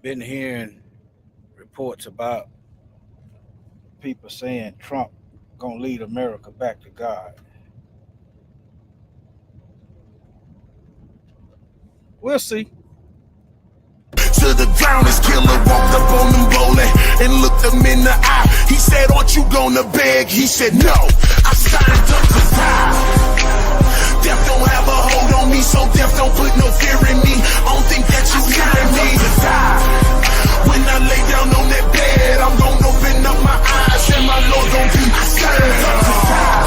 been hearing reports about people saying Trump gonna lead America back to God. We'll see. To the ground, his killer walked up on them bowling and looked him in the eye. He said, aren't you gonna beg? He said, no, I signed up to die. Death don't have a hold on me, so death don't put no fear in me. I don't think that you hearing me to die. When I lay down on that bed, I'm gonna open up my eyes and my Lord gonna be I signed up to die.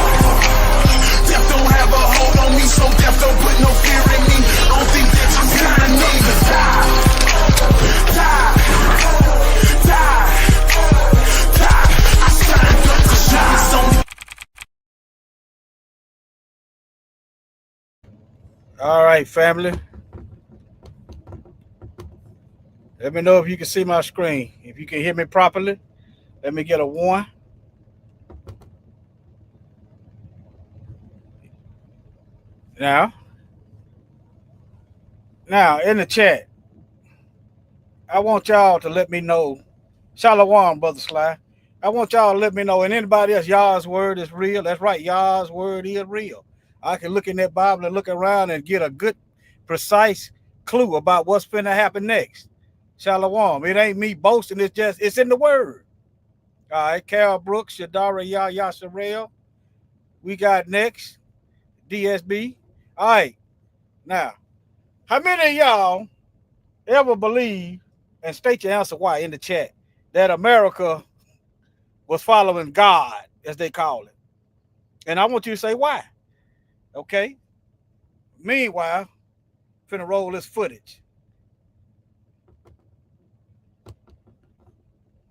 Death don't have a hold on me, so death don't put no fear in me. I don't think that you hearing me to die. All right, family. Let me know if you can see my screen. If you can hear me properly, let me get a 1. Now in the chat, I want y'all to let me know. Shalom, Brother Sly. I want y'all to let me know. And anybody else, Yah's word is real. That's right. Yah's word is real. I can look in that Bible and look around and get a good, precise clue about what's going to happen next. Shalom. It ain't me boasting. It's in the word. All right. Carol Brooks, Shadara Yasharel. We got next. DSB. All right. Now, how many of y'all ever believe, and state your answer why in the chat, that America was following God, as they call it? And I want you to say why. Okay? Meanwhile, finna roll this footage.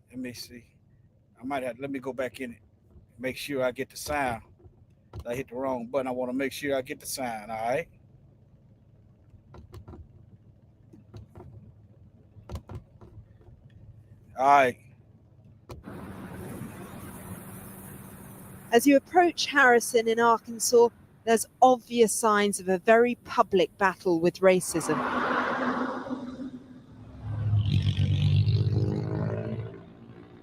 Let me see. I might have, let me go back in it. Make sure I get the sound. I hit the wrong button. I want to make sure I get the sound, all right? All right. As you approach Harrison in Arkansas, there's obvious signs of a very public battle with racism.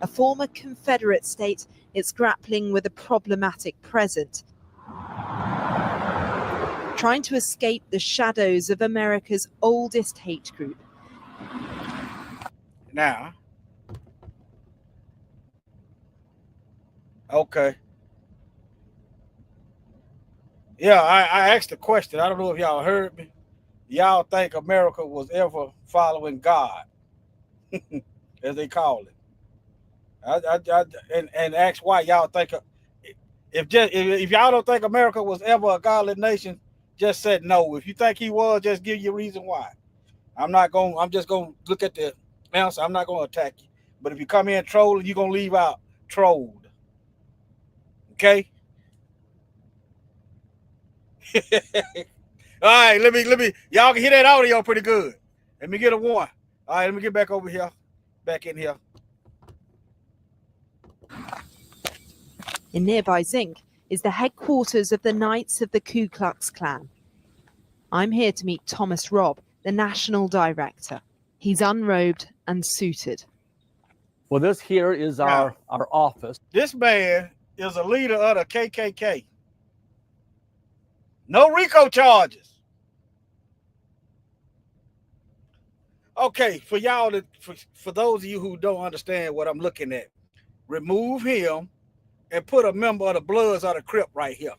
A former Confederate state, it's grappling with a problematic present, trying to escape the shadows of America's oldest hate group. Now, okay. Yeah, I asked a question. I don't know if y'all heard me. Y'all think America was ever following God, as they call it? And ask why y'all think. If y'all don't think America was ever a godly nation, just said no. If you think he was, just give you a reason why. I'm just gonna look at the answer. I'm not gonna attack you. But if you come in trolling, you're gonna leave out trolled. Okay? All right, let me y'all can hear that audio pretty good. Let me get a 1. All right, let me get back over here. Back in here. In nearby Zinc is the headquarters of the Knights of the Ku Klux Klan. I'm here to meet Thomas Robb, the national director. He's unrobed and suited. Well, this here is our office. This man is a leader of the KKK. No RICO charges. Okay, for y'all, for those of you who don't understand what I'm looking at, remove him and put a member of the Bloods or the Crip right here.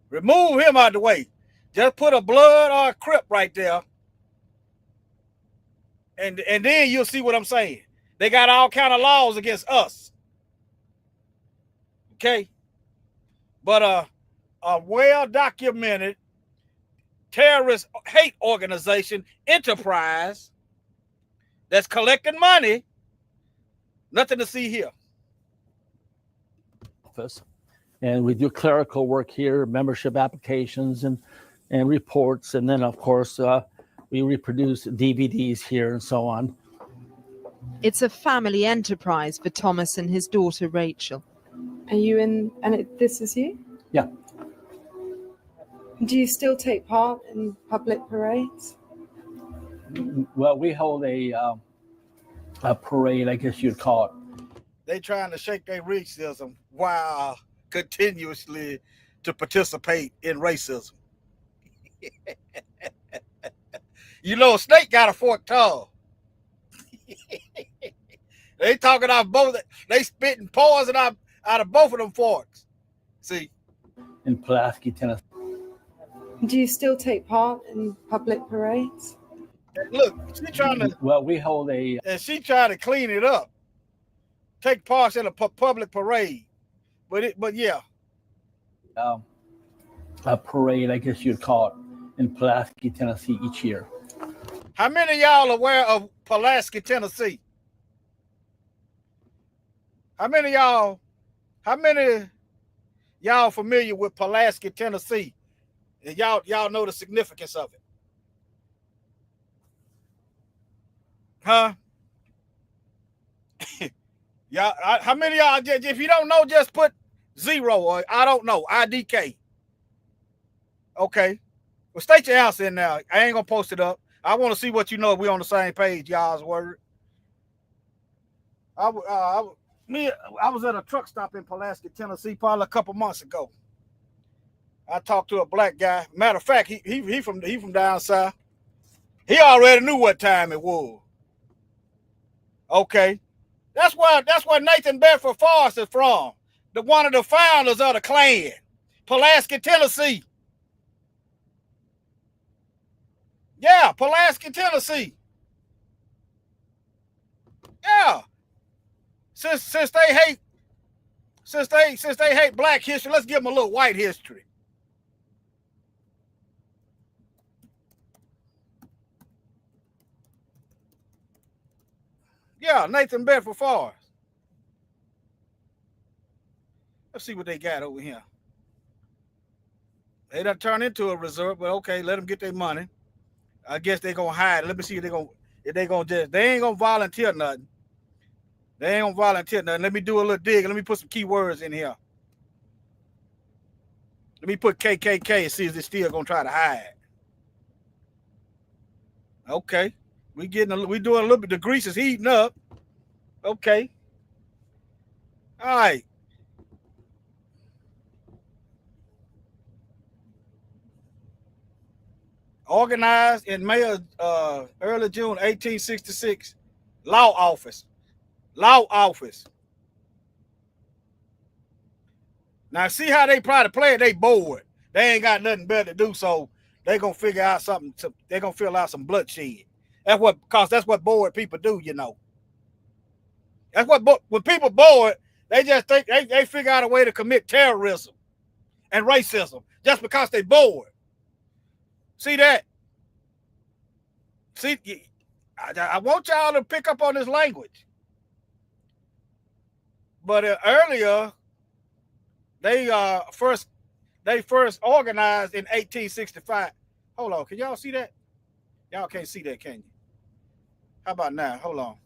Remove him out of the way. Just put a Blood or a Crip right there. And then you'll see what I'm saying. They got all kind of laws against us. Okay? But a well-documented terrorist hate organization enterprise that's collecting money, nothing to see here. Office. And we do clerical work here, membership applications and reports. And then, of course, we reproduce DVDs here and so on. It's a family enterprise for Thomas and his daughter, Rachel. Are you in, and this is you? Yeah. Do you still take part in public parades? Well, we hold a parade, I guess you'd call it. They trying to shake their racism while continuously to participate in racism. You know, a snake got a forked tongue. They talking out both. They spitting poison out of both of them forks. See, In Pulaski, Tennessee. Do you still take part in public parades? look, she trying to, Well, we hold a and she trying to clean it up, take part in a public parade. But yeah, parade, I guess you'd call it, in Pulaski, Tennessee each year. how many of y'all aware of Pulaski, Tennessee? How many of y'all familiar with Pulaski, Tennessee? And y'all know the significance of it? Huh? Y'all, how many of y'all, if you don't know, just put 0 or I don't know, IDK. Okay. Well, state your answer in now. I ain't gonna post it up. I want to see what you know. If we on the same page, y'all's word. I was at a truck stop in Pulaski, Tennessee, probably a couple months ago. I talked to a black guy. Matter of fact, he from down south. He already knew what time it was. Okay, that's where Nathan Bedford Forrest is from. One of the founders of the Klan, Pulaski, Tennessee. Yeah, Pulaski, Tennessee. Yeah. Since they hate black history, let's give them a little white history. Yeah, Nathan Bedford Forrest. Let's see what they got over here. They done turned into a resort, but okay, let them get their money. I guess they gonna hide. Let me see if they ain't gonna volunteer nothing. They ain't gonna volunteer nothing. Let me do a little dig. Let me put some keywords in here. Let me put KKK and see if they're still gonna try to hide. Okay, we doing a little bit. The grease is heating up. Okay. All right. Organized in May of early June 1866. Law office. Now see how they try to play it. They bored. They ain't got nothing better to do, so they gonna figure out something. They gonna fill out some bloodshed. That's what bored people do, you know. That's what when people bored, they just think they figure out a way to commit terrorism and racism just because they bored. See that? See, I want y'all to pick up on this language. But earlier, they first organized in 1865. Hold on, can y'all see that? Y'all can't see that, can you? How about now? Hold on.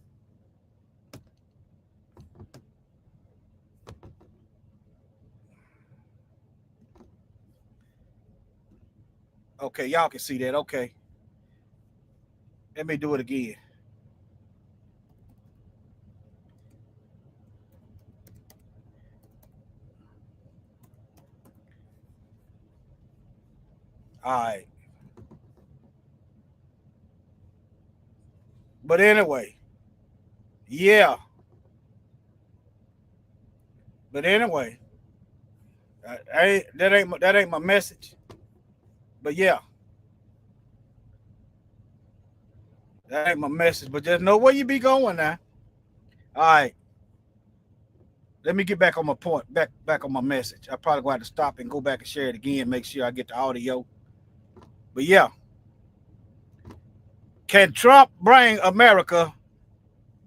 Okay, y'all can see that. Okay. Let me do it again. All right. But anyway, yeah. But anyway, that ain't my message. But yeah, that ain't my message. But just know where you be going now. All right. Let me get back on my point, back on my message. I probably going to have to stop and go back and share it again, make sure I get the audio. But yeah. Can Trump bring America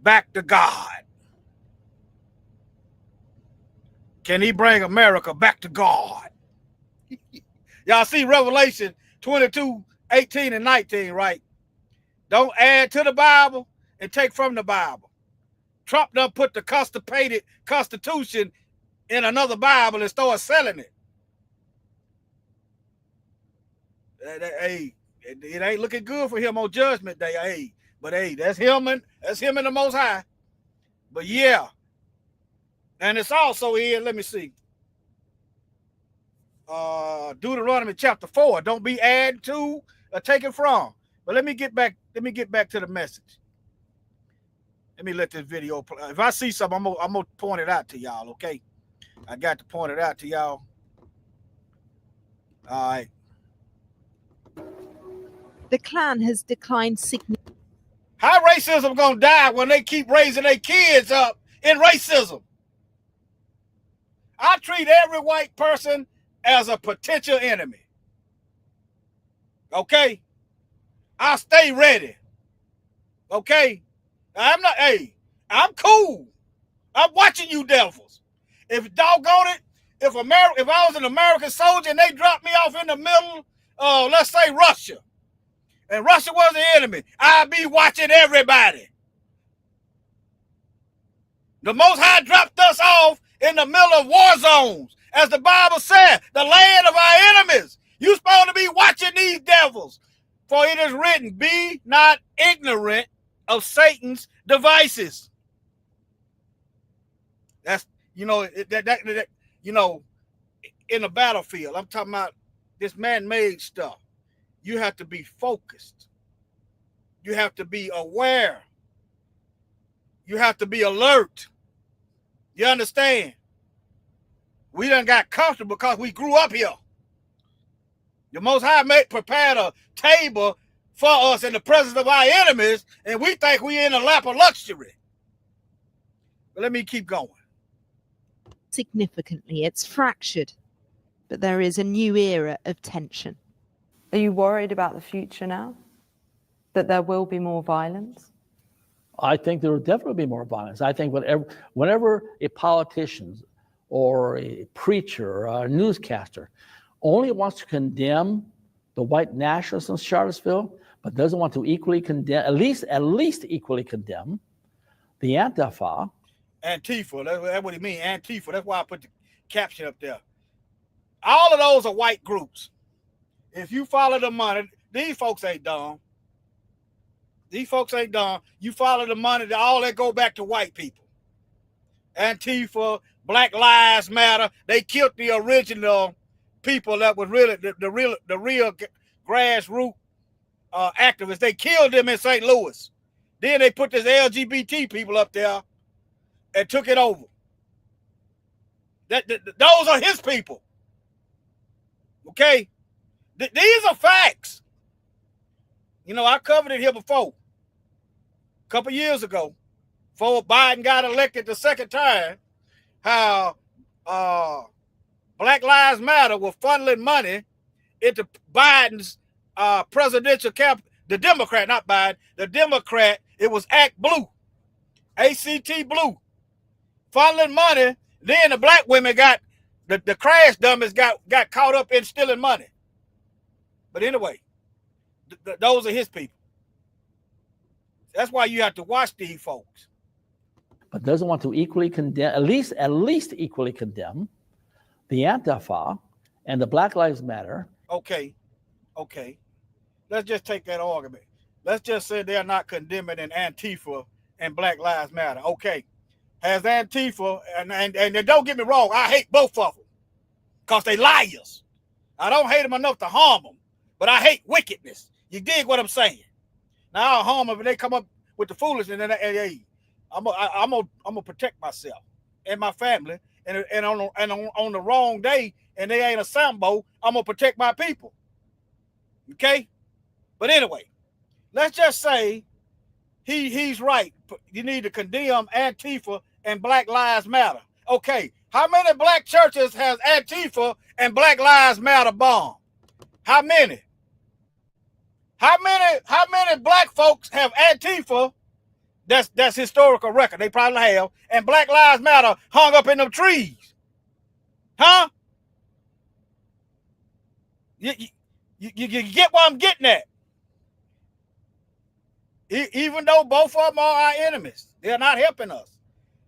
back to God? Can he bring America back to God? Y'all see Revelation 22, 18, and 19, right? Don't add to the Bible and take from the Bible. Trump done put the constipated Constitution in another Bible and start selling it. Hey, it ain't looking good for him on Judgment Day. Hey, but hey, that's him and the Most High. But yeah, and it's also in. Let me see. Deuteronomy chapter 4. Don't be added to or taken from. But let me get back to the message. Let me let this video play. If I see something, I'm gonna point it out to y'all. Okay, I got to point it out to y'all. All right. The Klan has declined significantly. How racism gonna die when they keep raising their kids up in racism? I treat every white person as a potential enemy. Okay? I stay ready. Okay? I'm not, hey, I'm cool. I'm watching you devils. If doggone it, if I was an American soldier and they dropped me off in the middle of, let's say, Russia, and Russia was the enemy, I'd be watching everybody. The Most High dropped us off in the middle of war zones. As the Bible said, the land of our enemies. You're supposed to be watching these devils. For it is written, be not ignorant of Satan's devices. That's, you know, you know, in the battlefield, I'm talking about this man-made stuff. You have to be focused. You have to be aware. You have to be alert. You understand? We done got comfortable because we grew up here. The Most High prepared a table for us in the presence of our enemies, and we think we in a lap of luxury. But let me keep going. Significantly, it's fractured, but there is a new era of tension. Are you worried about the future now? That there will be more violence? I think there will definitely be more violence. I think whenever a politician or a preacher or a newscaster only wants to condemn the white nationalists in Charlottesville, but doesn't want to equally condemn, at least equally condemn the Antifa. Antifa, that's what it means, Antifa. That's why I put the caption up there. All of those are white groups. If you follow the money, these folks ain't dumb. These folks ain't dumb. You follow the money, all that go back to white people. Antifa, Black Lives Matter, they killed the original people that was really the real grassroots activists. They killed them in St. Louis. Then they put this LGBT people up there and took it over. Those are his people. Okay? These are facts. You know, I covered it here before. A couple years ago, before Biden got elected the second time, how Black Lives Matter were funneling money into Biden's presidential camp. The Democrat, not Biden, the Democrat, it was ACT Blue, ACT Blue, funneling money. Then the black women got, the crash dummies got caught up in stealing money. But anyway, those are his people. That's why you have to watch these folks. But doesn't want to equally condemn, at least equally condemn the Antifa and the Black Lives Matter. Okay. Let's just take that argument. Let's just say they're not condemning an Antifa and Black Lives Matter. Okay. Has Antifa, and don't get me wrong, I hate both of them because they liars. I don't hate them enough to harm them, but I hate wickedness. You dig what I'm saying? Now I'll harm them if they come up with the foolishness, and hey, I'm gonna protect myself and my family, and on the wrong day, and they ain't a Sambo, I'm gonna protect my people. Okay, but anyway, let's just say he's right. You need to condemn Antifa and Black Lives Matter. Okay, how many black churches has Antifa and Black Lives Matter bombed? How many? How many black folks have Antifa? That's historical record. They probably have. And Black Lives Matter hung up in them trees. Huh? You get what I'm getting at? Even though both of them are our enemies, they're not helping us.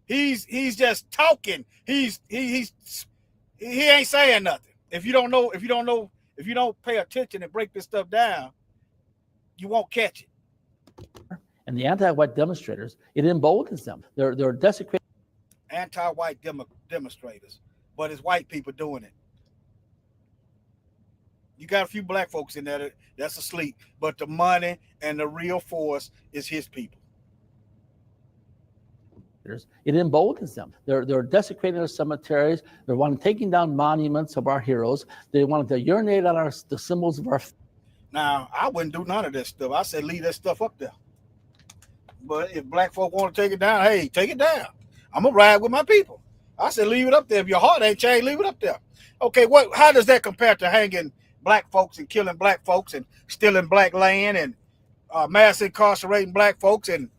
He's just talking. He ain't saying nothing. If you don't pay attention and break this stuff down, you won't catch it. And the anti-white demonstrators, it emboldens them. They're desecrating. Anti-white demonstrators, but it's white people doing it. You got a few black folks in there that's asleep, but the money and the real force is his people. It emboldens them. They're desecrating our cemeteries. They're taking down monuments of our heroes. They want to urinate on the symbols of our. Now, I wouldn't do none of that stuff. I said leave that stuff up there. But if black folk want to take it down, hey, take it down. I'm gonna ride with my people. I said leave it up there. If your heart ain't changed, leave it up there. Okay, how does that compare to hanging black folks and killing black folks and stealing black land and mass incarcerating black folks and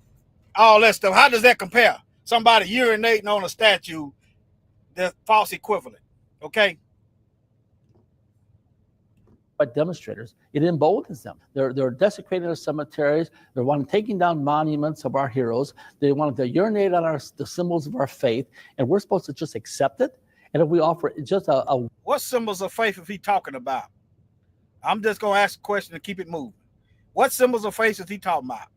all that stuff? How does that compare? Somebody urinating on a statue, the false equivalent. Okay. But demonstrators, it emboldens them. They're desecrating our cemeteries. They're taking down monuments of our heroes. They want to urinate on the symbols of our faith, and we're supposed to just accept it. And if we offer just a what symbols of faith is he talking about? I'm just gonna ask a question and keep it moving. What symbols of faith is he talking about?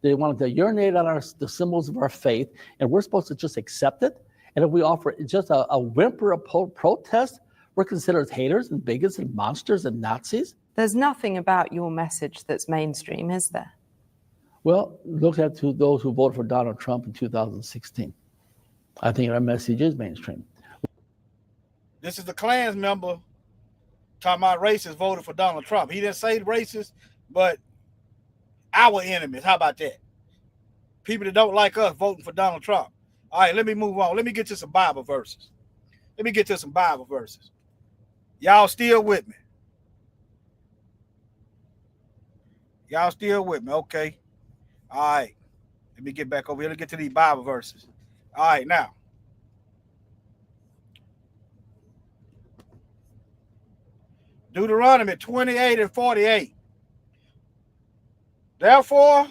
They want to urinate on the symbols of our faith, and we're supposed to just accept it. And if we offer just a whimper of protest, we're considered haters and bigots and monsters and Nazis. There's nothing about your message that's mainstream, is there? Well, look at those who voted for Donald Trump in 2016. I think our message is mainstream. This is the Klan's member talking about racists voted for Donald Trump. He didn't say racist, but our enemies. How about that? People that don't like us voting for Donald Trump. All right, let me move on. Let me get to some Bible verses. Y'all still with me? Okay. All right. Let me get back over here. Let's get to these Bible verses. All right, now. Deuteronomy 28 and 48. Therefore,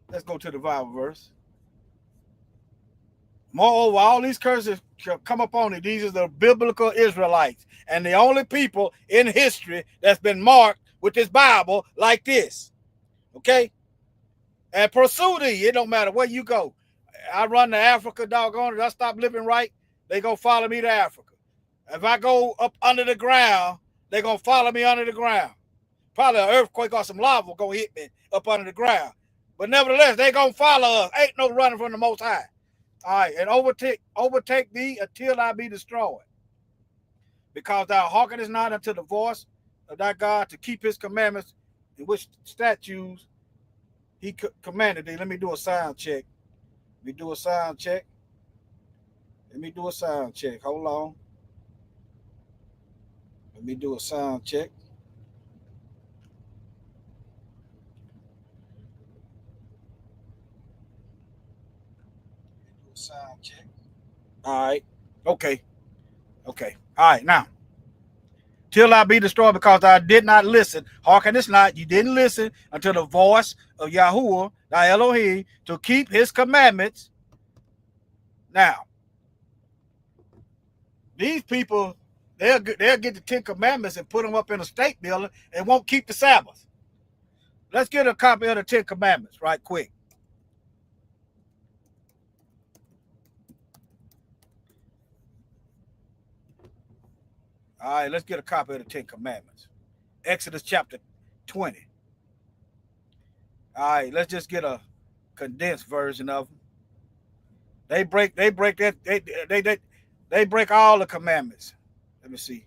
let's go to the Bible verse. Moreover, all these curses shall come upon you. These are the biblical Israelites and the only people in history that's been marked with this Bible like this. Okay? And pursue thee. It don't matter where you go. I run to Africa, doggone it. I stop living right, they gonna follow me to Africa. If I go up under the ground, they gonna follow me under the ground. Probably an earthquake or some lava gonna hit me up under the ground. But nevertheless, they gonna follow us. Ain't no running from the Most High. All right, and overtake thee until I be destroyed. Because thou hearkenest not unto the voice of thy God to keep his commandments, in which statutes he commanded thee. Let me do a sound check. Hold on. Let me do a sound check. All right. Okay. All right. Now, till I be destroyed, because I did not listen. Hearken this not. You didn't listen unto the voice of Yahuwah, thy Elohim, to keep his commandments. Now, these people, they'll get the 10 commandments and put them up in a state building and won't keep the Sabbath. Let's get a copy of the 10 commandments right quick. All right, let's get a copy of the 10 commandments. Exodus chapter 20. All right, let's just get a condensed version of them. They break all the commandments. Let me see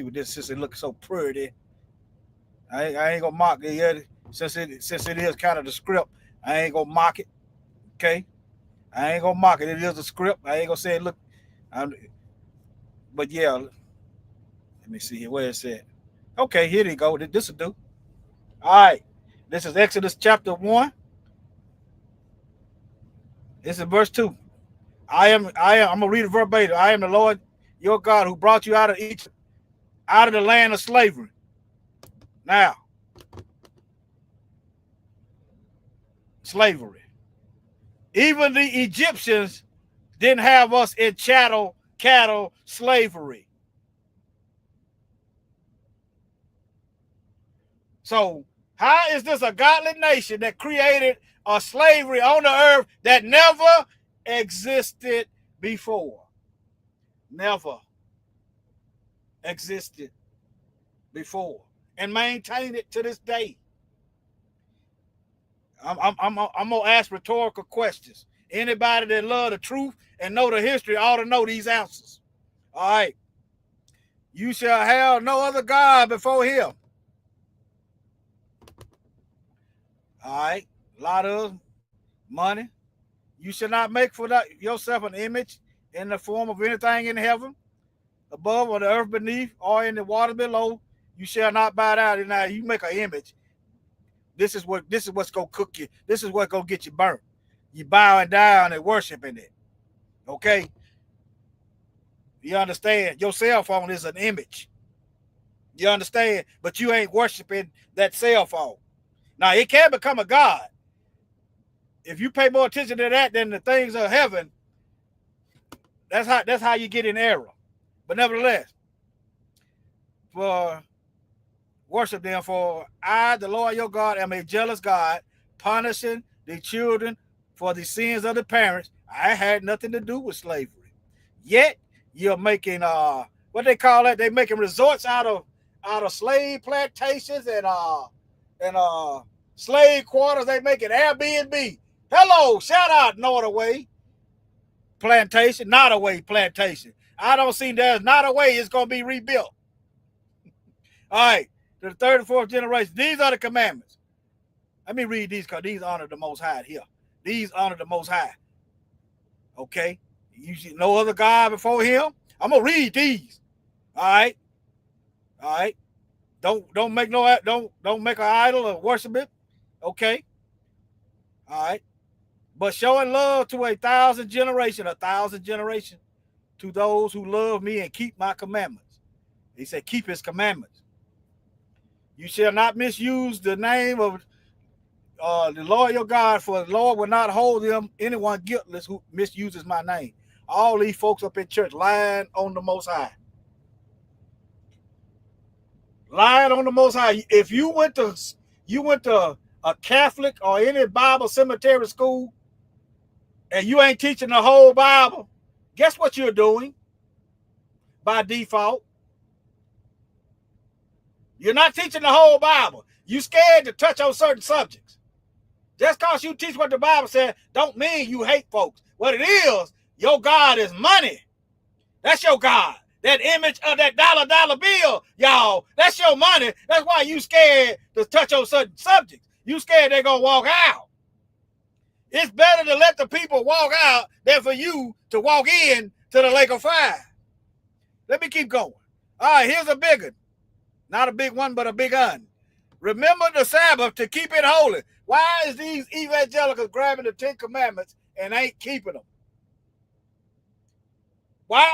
what this, since it looks so pretty. I ain't gonna mock it yet. Since it is kind of the script, I ain't gonna mock it. Okay, I ain't gonna mock it. It is a script. I ain't gonna say it look. But yeah. Let me see here. Where is it? Okay, here they go. This will do. All right. This is Exodus chapter 1. This is verse 2. I'm gonna read it verbatim. I am the Lord your God who brought you out of Egypt, out of the land of slavery. Now, slavery. Even the Egyptians didn't have us in cattle slavery. So how is this a godly nation that created a slavery on the earth that never existed before? Never existed before, and maintain it to this day. I'm gonna ask rhetorical questions. Anybody that love the truth and know the history ought to know these answers. All right. You shall have no other God before him. All right. A lot of money. You shall not make for yourself an image in the form of anything in heaven, above, or the earth beneath, or in the water below. You shall not bow down. Now you make an image. This is what's gonna cook you. This is what's gonna get you burnt. You bowing down and worshiping it. Okay? You understand? Your cell phone is an image. You understand? But you ain't worshiping that cell phone. Now it can become a god. If you pay more attention to that than the things of heaven, that's how you get in error. But nevertheless, for worship them, for I, the Lord your God, am a jealous God, punishing the children for the sins of the parents. I had nothing to do with slavery. Yet you're making what they call it? They making resorts out of slave plantations and slave quarters. They making Airbnb. Hello, shout out Nottoway Plantation, Nottoway Plantation. I don't see there's not a way it's gonna be rebuilt. All right. To the third and fourth generation. These are the commandments. Let me read these because these honor the Most High here. These honor the Most High. Okay? You see no other God before him. I'm gonna read these. All right. All right. Don't make an idol or worship it. Okay. All right. But showing love to 1,000 generations, to those who love me and keep my commandments. He said, keep his commandments. You shall not misuse the name of the Lord your God, for the Lord will not hold anyone guiltless who misuses my name. All these folks up in church lying on the Most High. Lying on the Most High. If you went to a Catholic or any Bible cemetery school and you ain't teaching the whole Bible, guess what you're doing by default? You're not teaching the whole Bible. You scared to touch on certain subjects. Just because you teach what the Bible said don't mean you hate folks. What it is, your God is money. That's your God. That image of that dollar bill, y'all, that's your money. That's why you scared to touch on certain subjects. You scared they're going to walk out. It's better to let the people walk out than for you to walk in to the lake of fire. Let me keep going. All right, here's a big one. Not a big one, but a big one. Remember the Sabbath to keep it holy. Why is these evangelicals grabbing the 10 commandments and ain't keeping them? Why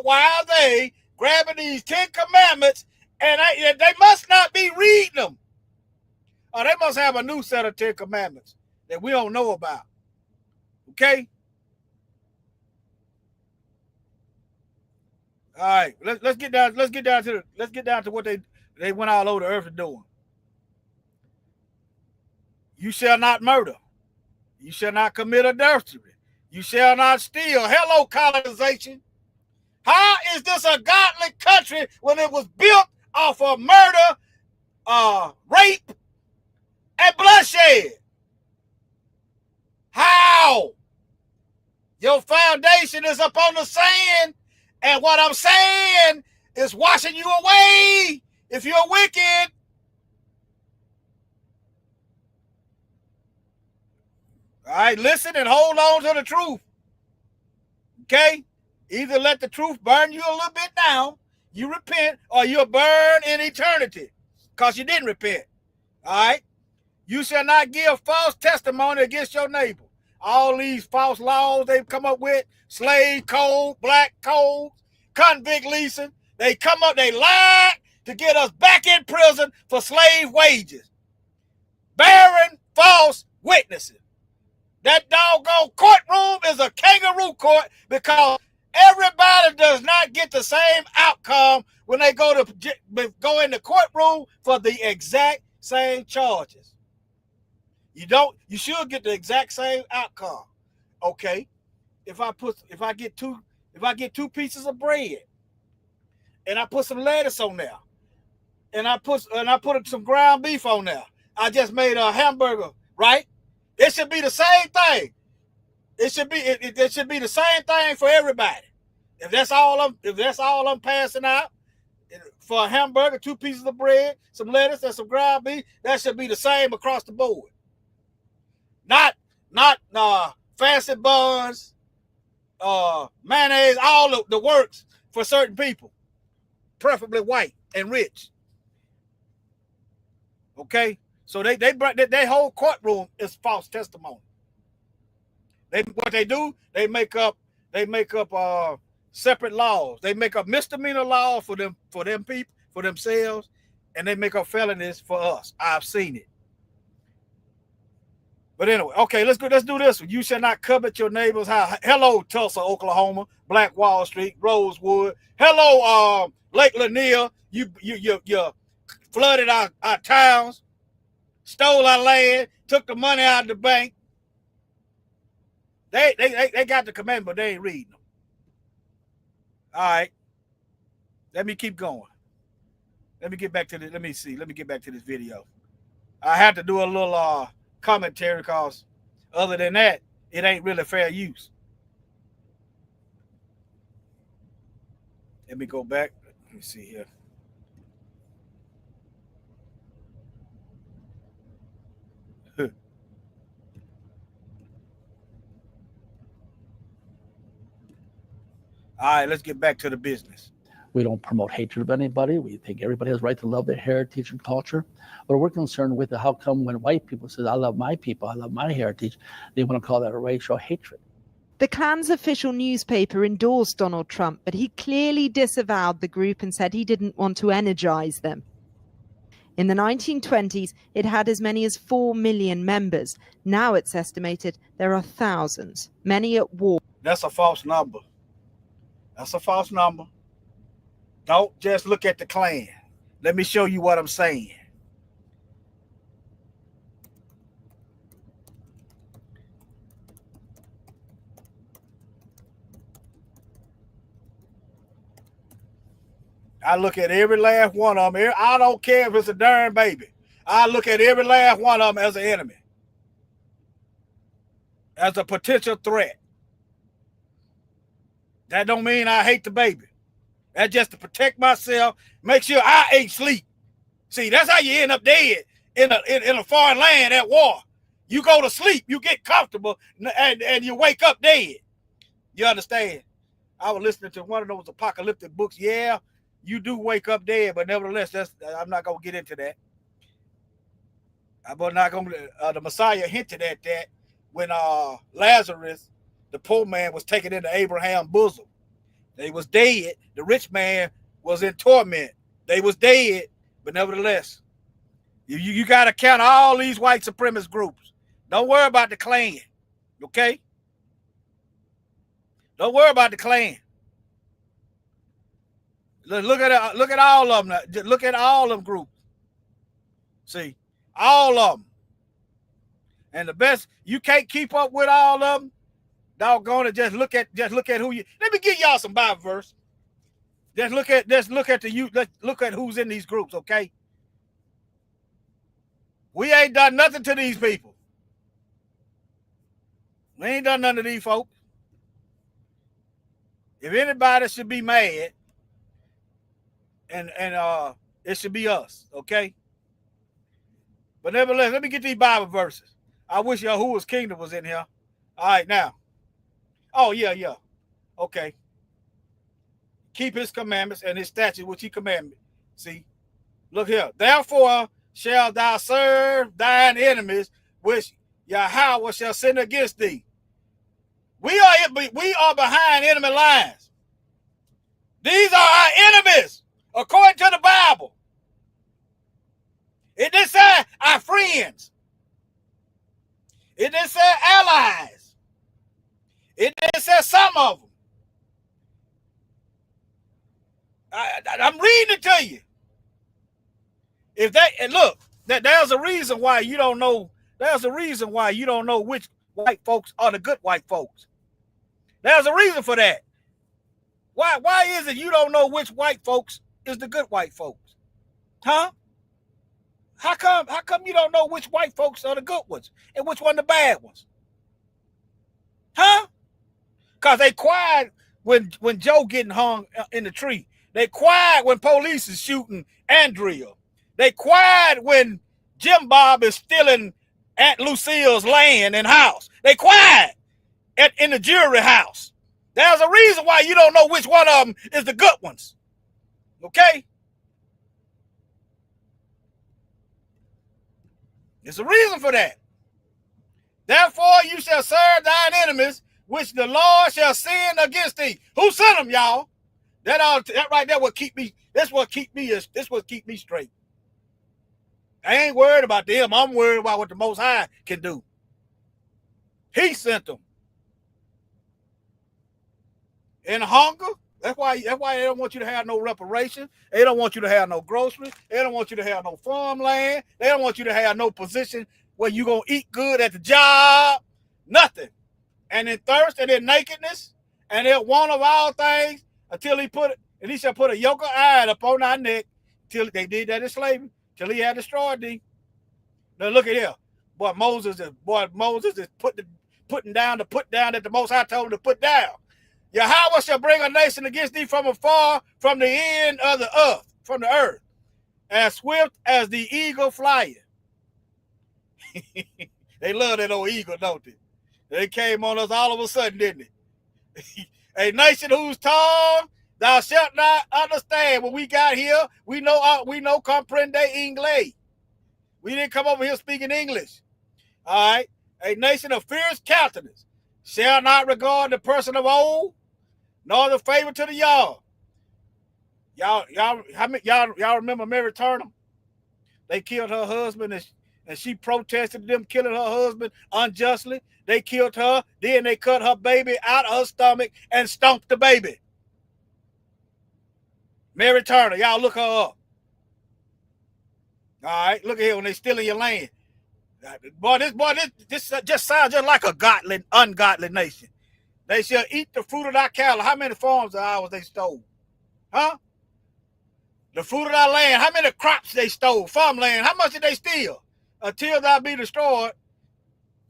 are they grabbing these 10 commandments and they must not be reading them? Or they must have a new set of 10 commandments that we don't know about. Okay? All right, let's get down to what they went all over the earth doing. You shall not murder. You shall not commit adultery. You shall not steal. Hello, colonization. How is this a godly country when it was built off of murder, rape, and bloodshed? How? Your foundation is up on the sand, and what I'm saying is washing you away if you're wicked. All right, listen and hold on to the truth. Okay? Either let the truth burn you a little bit now, you repent, or you'll burn in eternity because you didn't repent. All right? You shall not give false testimony against your neighbor. All these false laws they've come up with, slave code, black code, convict leasing, they come up, they lie to get us back in prison for slave wages. Bearing false witnesses. That doggone courtroom is a kangaroo court because everybody does not get the same outcome when they go in the courtroom for the exact same charges. You should get the exact same outcome. Okay. If I get two pieces of bread and I put some lettuce on there and I put some ground beef on there, I just made a hamburger, right? It should be the same thing. It should be the same thing for everybody. If that's all I'm passing out for a hamburger, 2 pieces of bread, some lettuce, and some ground beef, that should be the same across the board. Not fancy buns, mayonnaise, all of the works for certain people, preferably white and rich. Okay, so they whole courtroom is false testimony. What they do, they make up separate laws. They make up misdemeanor laws for them people, for themselves, and they make up felonies for us. I've seen it. But anyway, okay, let's do this one. You shall not covet your neighbor's house. Hello, Tulsa, Oklahoma, Black Wall Street, Rosewood. Hello, Lake Lanier. You flooded our towns, stole our land, took the money out of the bank. They got the commandment, but they ain't reading them. All right. Let me keep going. Let me get back to this. Let me get back to this video. I had to do a little commentary because other than that, it ain't really fair use. Let me go back. Let me see here. All right, let's get back to the business. We don't promote hatred of anybody. We think everybody has a right to love their heritage and culture. But we're concerned with how come when white people say, I love my people, I love my heritage, they want to call that a racial hatred. The Klan's official newspaper endorsed Donald Trump, but he clearly disavowed the group and said he didn't want to energize them. In the 1920s, it had as many as 4 million members. Now it's estimated there are thousands, many at war. That's a false number. That's a false number. Don't just look at the Klan. Let me show you what I'm saying. I look at every last one of them. I don't care if it's a darn baby. I look at every last one of them as an enemy, as a potential threat. That don't mean I hate the baby. That's just to protect myself, make sure I ain't sleep. See, that's how you end up dead in a foreign land at war. You go to sleep, you get comfortable, and you wake up dead. You understand? I was listening to one of those apocalyptic books. Yeah, you do wake up dead, but nevertheless, I'm not gonna get into that. I'm not gonna. The Messiah hinted at that when Lazarus, the poor man, was taken into Abraham's bosom. They was dead. The rich man was in torment. They was dead, but nevertheless, you got to count all these white supremacist groups. Don't worry about the Klan, okay? Don't worry about the Klan. Look at all of them. Look at all of them groups. See, all of them. And the best, you can't keep up with all of them. Doggone it, just look at who you. Let me give y'all some Bible verse. Look at who's in these groups, okay? We ain't done nothing to these people. We ain't done nothing to these folks. If anybody should be mad, and it should be us, okay? But nevertheless, let me get these Bible verses. I wish Yahuwah's kingdom was in here. All right, now. Oh, yeah. Okay. Keep his commandments and his statutes which he commanded. See? Look here. Therefore shall thou serve thine enemies, which Yahweh shall send against thee. We are behind enemy lines. These are our enemies, according to the Bible. It didn't say our friends. It didn't say allies. It didn't say some of them. I'm reading it to you. And look, There's a reason why you don't know. There's a reason why you don't know which white folks are the good white folks. There's a reason for that. Why is it you don't know which white folks is the good white folks? Huh? How come you don't know which white folks are the good ones and which one the bad ones? Huh? Because they quiet when Joe getting hung in the tree. They quiet when police is shooting Andrea. They quiet when Jim Bob is stealing Aunt Lucille's land and house. They quiet in the jury house. There's a reason why you don't know which one of them is the good ones. Okay? There's a reason for that. Therefore, you shall serve thine enemies, which the Lord shall send against thee. Who sent them, y'all? That right there will keep me. This what keep me straight. I ain't worried about them. I'm worried about what the Most High can do. He sent them. In hunger. That's why they don't want you to have no reparation. They don't want you to have no groceries. They don't want you to have no farmland. They don't want you to have no position where you're going to eat good at the job. Nothing. And in thirst and in nakedness and in want of all things until he shall put a yoke of iron upon our neck till they did that in slavery, till he had destroyed thee. Now look at here. Boy, Moses is putting down the put down that the Most High told him to put down. Yahweh shall bring a nation against thee from afar, from the end of the earth, as swift as the eagle flying. They love that old eagle, don't they? They came on us all of a sudden, didn't they? A nation whose tongue thou shalt not understand. When we got here, we know comprende inglés. We didn't come over here speaking English. All right. A nation of fierce countenance shall not regard the person of old, nor the favor to the young. Y'all remember Mary Turner? They killed her husband and she protested them killing her husband unjustly. They killed her, then they cut her baby out of her stomach and stomped the baby. Mary Turner, y'all look her up. All right, look at here when they stealing your land. This just sounds just like a ungodly nation. They shall eat the fruit of thy cattle. How many farms of ours they stole? Huh? The fruit of thy land. How many crops they stole? Farmland. How much did they steal? Until thou be destroyed,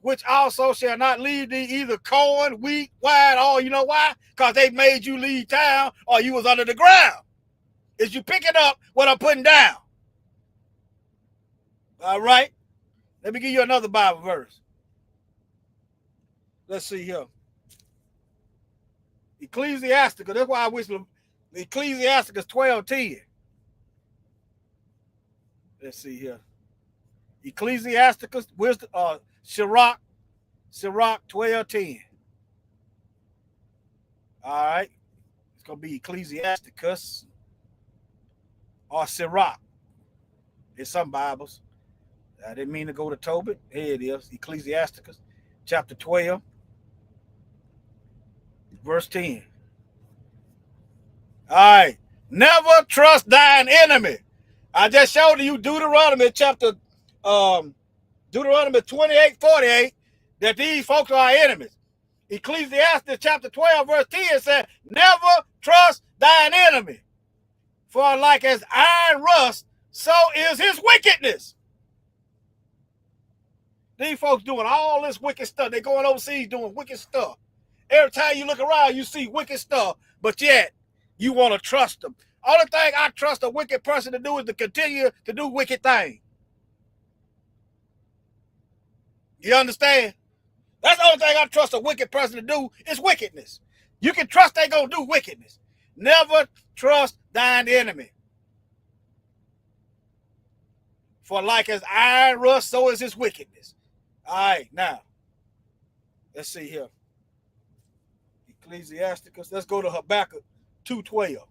which also shall not leave thee either corn, wheat, wine, or you know why? Because they made you leave town or you was under the ground. Is you picking up what I'm putting down? All right. Let me give you another Bible verse. Let's see here. Ecclesiasticus. That's why I wish Ecclesiasticus 12:10. Let's see here. Ecclesiasticus, wisdom, Sirach 12:10. All right. It's going to be Ecclesiasticus or Sirach. There's some Bibles. I didn't mean to go to Tobit. Here it is. Ecclesiasticus chapter 12, verse 10. All right. Never trust thine enemy. I just showed you Deuteronomy 28:48 that these folks are our enemies. Ecclesiastes chapter 12, verse 10 said, never trust thine enemy. For like as iron rust, so is his wickedness. These folks doing all this wicked stuff. They going overseas doing wicked stuff. Every time you look around, you see wicked stuff, but yet you want to trust them. Only thing I trust a wicked person to do is to continue to do wicked things. You understand? That's the only thing I trust a wicked person to do is wickedness. You can trust they're going to do wickedness. Never trust thine enemy. For like as iron rust, so is his wickedness. All right, now, let's see here. Ecclesiasticus, let's go to Habakkuk 2:12.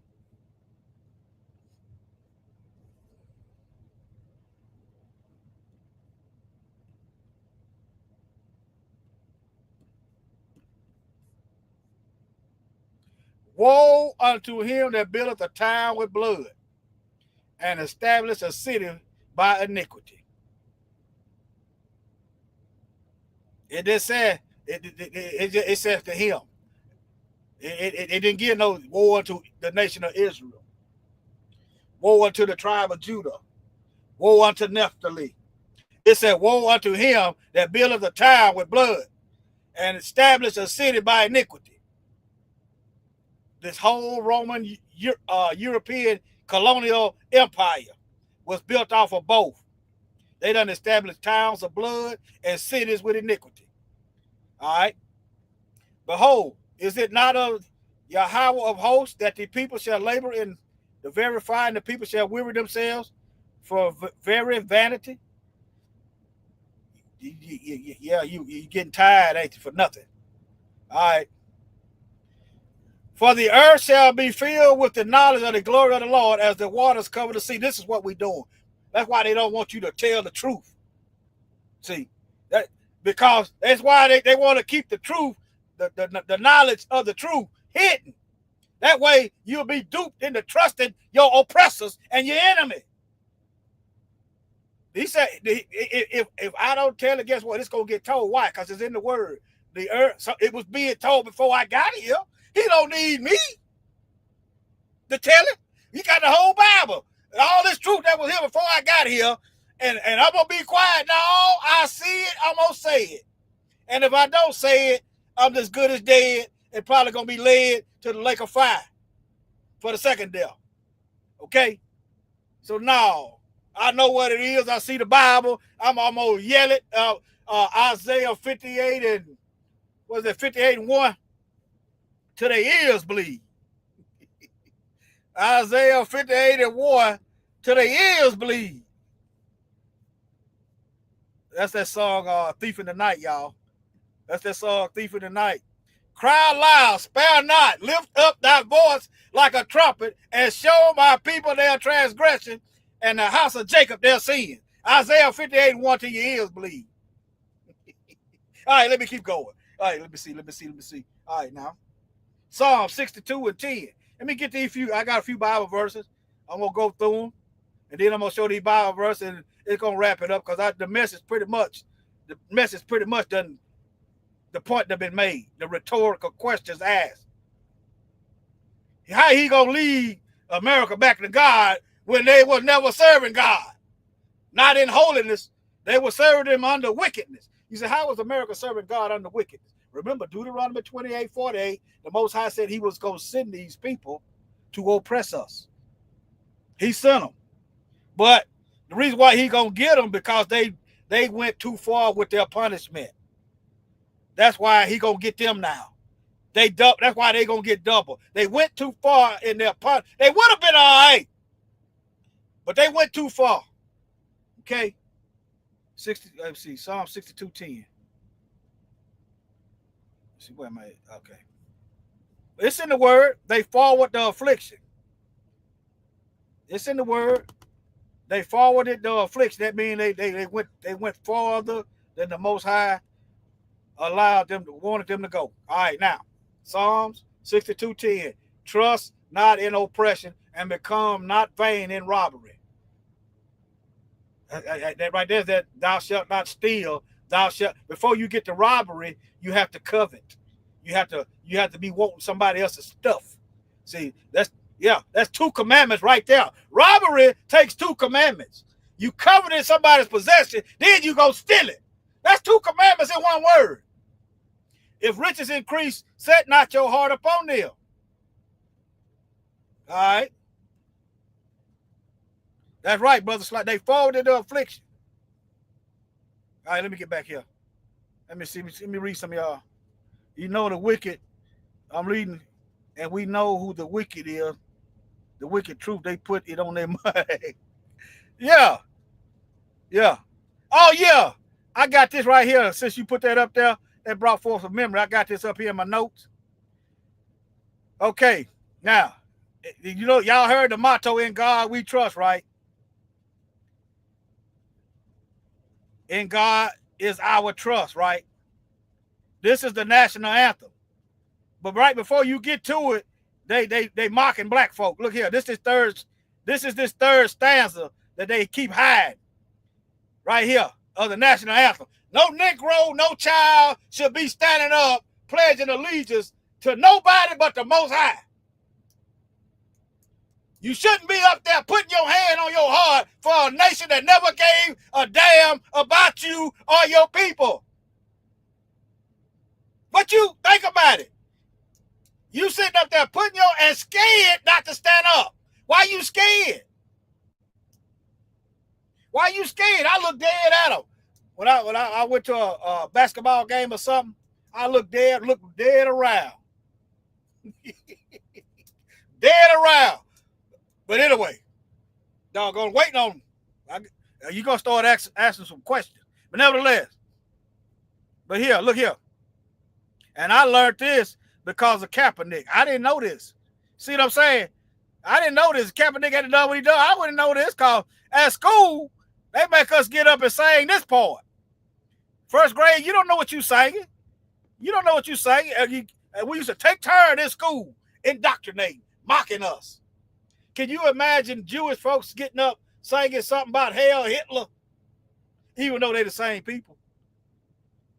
Woe unto him that buildeth a town with blood and establish a city by iniquity. It just said it says to him. It didn't give no war to the nation of Israel. Woe unto the tribe of Judah. Woe unto Naphtali. It said, woe unto him that buildeth a town with blood and establish a city by iniquity. This whole Roman European colonial empire was built off of both. They done established towns of blood and cities with iniquity. All right. Behold, is it not of Yahweh of hosts that the people shall labor in the very fire, and the people shall weary themselves for very vanity? Yeah, you getting tired, ain't you, for nothing? All right. For the earth shall be filled with the knowledge of the glory of the Lord as the waters cover the sea. This is what we're doing. That's why they don't want you to tell the truth. See, that because that's why they want to keep the truth, the knowledge of the truth hidden. That way you'll be duped into trusting your oppressors and your enemy. He said, if I don't tell it, guess what? It's going to get told. Why? Because it's in the word. The earth, so it was being told before I got here. He don't need me to tell it. He got the whole Bible. All this truth that was here before I got here. And I'm going to be quiet now. I see it, I'm going to say it. And if I don't say it, I'm as good as dead and probably going to be led to the lake of fire for the second death. Okay? So now, I know what it is. I see the Bible. I'm going to yell it. Isaiah 58 and, what is it, 58 and 1? Till their ears bleed. Isaiah 58 and 1, till their ears bleed. That's that song, Thief in the Night, y'all. That's that song, Thief in the Night. Cry loud, spare not, lift up thy voice like a trumpet, and show my people their transgression, and the house of Jacob their sin. Isaiah 58 and 1 till your ears bleed. All right, let me keep going. All right, let me see. All right, now. Psalm 62 and 10. Let me get these few. I got a few Bible verses. I'm going to go through them, and then I'm going to show these Bible verses, and it's going to wrap it up because the message pretty much done, the point that been made, the rhetorical questions asked. How he going to lead America back to God when they were never serving God? Not in holiness. They were serving him under wickedness. You say, how was America serving God under wickedness? Remember, Deuteronomy 28:48, the Most High said he was going to send these people to oppress us. He sent them. But the reason why he going to get them because they went too far with their punishment. That's why he going to get them now. That's why they going to get double. They went too far in their punishment. They would have been all right, but they went too far. Okay? Let's see, Psalm 62:10. See, where am I? Okay. It's in the word. They forward the affliction. It's in the word. They forwarded the affliction. That means they went farther than the Most High wanted them to go. All right, now Psalms 62:10. Trust not in oppression and become not vain in robbery. That right there, that thou shalt not steal. Thou shalt, before you get to robbery, you have to covet. You have to be wanting somebody else's stuff. See, that's two commandments right there. Robbery takes two commandments. You coveted somebody's possession, then you go steal it. That's two commandments in one word. If riches increase, set not your heart upon them. All right. That's right, brother. They forwarded the affliction. All right, let me get back here. Let me read some of y'all. You know the wicked. I'm reading, and we know who the wicked is. The wicked truth, they put it on their mind. Yeah. Oh, yeah. I got this right here. Since you put that up there, that brought forth a memory. I got this up here in my notes. Okay. Now, you know, y'all heard the motto, in God we trust, right? In God is our trust, right? This is the national anthem. But right before you get to it, they mocking black folk. Look here, this is this third stanza that they keep hiding. Right here of the national anthem. No Negro, no child should be standing up pledging allegiance to nobody but the Most High. You shouldn't be up there putting your hand on your heart for a nation that never gave a damn about you or your people. But you think about it. You sitting up there putting your and scared not to stand up. Why you scared? Why you scared? I look dead at them. When I went to a basketball game or something, I look dead around. Dead around. But anyway, doggone waiting on them. You're going to start asking some questions. But nevertheless, but here, look here. And I learned this because of Kaepernick. I didn't know this. See what I'm saying? I didn't know this. Kaepernick hadn't done what he done. I wouldn't know this because at school, they make us get up and sing this part. First grade, you don't know what you singing. You don't know what you singing. We used to take turns in school, indoctrinating, mocking us. Can you imagine Jewish folks getting up singing something about Hail Hitler? Even though they're the same people.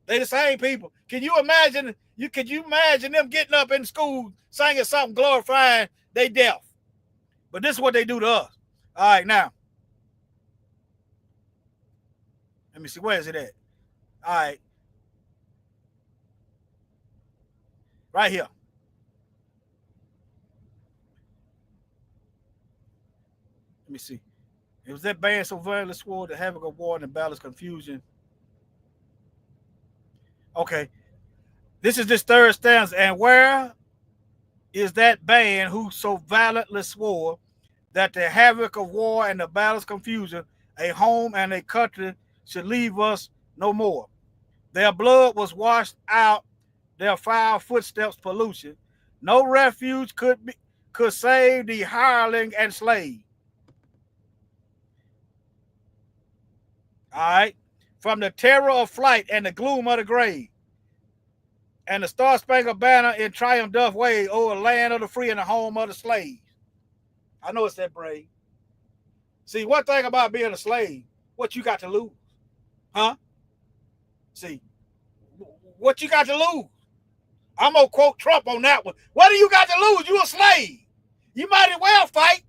They the same people. Can you imagine? Could you imagine them getting up in school singing something glorifying they death? But this is what they do to us. All right, now. Let me see. Where is it at? All right. Right here. Let me see. It was that band so violently swore the havoc of war and the battle's confusion. Okay. This is this third stanza. And where is that band who so violently swore that the havoc of war and the battle's confusion, a home and a country should leave us no more? Their blood was washed out, their foul footsteps pollution. No refuge could save the hireling and slave. All right. From the terror of flight and the gloom of the grave. And the star-spangled banner in triumph doth wave over the land of the free and the home of the slaves. I know it's that brave. See, one thing about being a slave, what you got to lose? Huh? See, what you got to lose? I'm going to quote Trump on that one. What do you got to lose? You a slave. You might as well fight.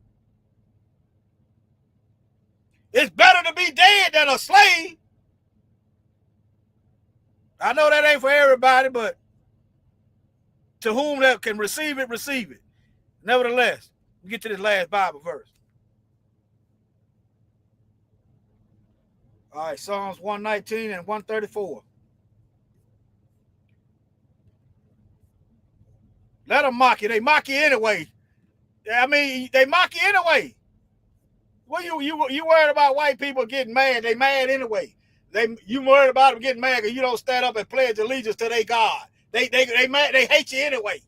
It's better to be dead than a slave. I know that ain't for everybody, but to whom that can receive it, receive it. Nevertheless, we get to this last Bible verse. All right, Psalms 119 and 134. Let them mock you. They mock you anyway. I mean, they mock you anyway. Well, you worried about white people getting mad? They mad anyway. You worried about them getting mad because you don't stand up and pledge allegiance to their God. They mad. They hate you anyway.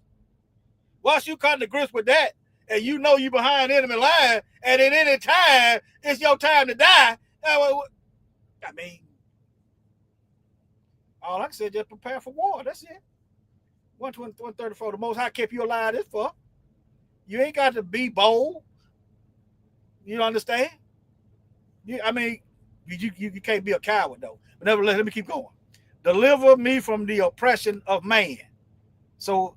Once you come to grips with that, and you know you behind enemy line, and at any time it's your time to die. I mean, all I can say is just prepare for war. That's it. 134. The Most High kept you alive this for. You ain't got to be bold. You understand? You can't be a coward though. But nevertheless, let me keep going. Deliver me from the oppression of man. So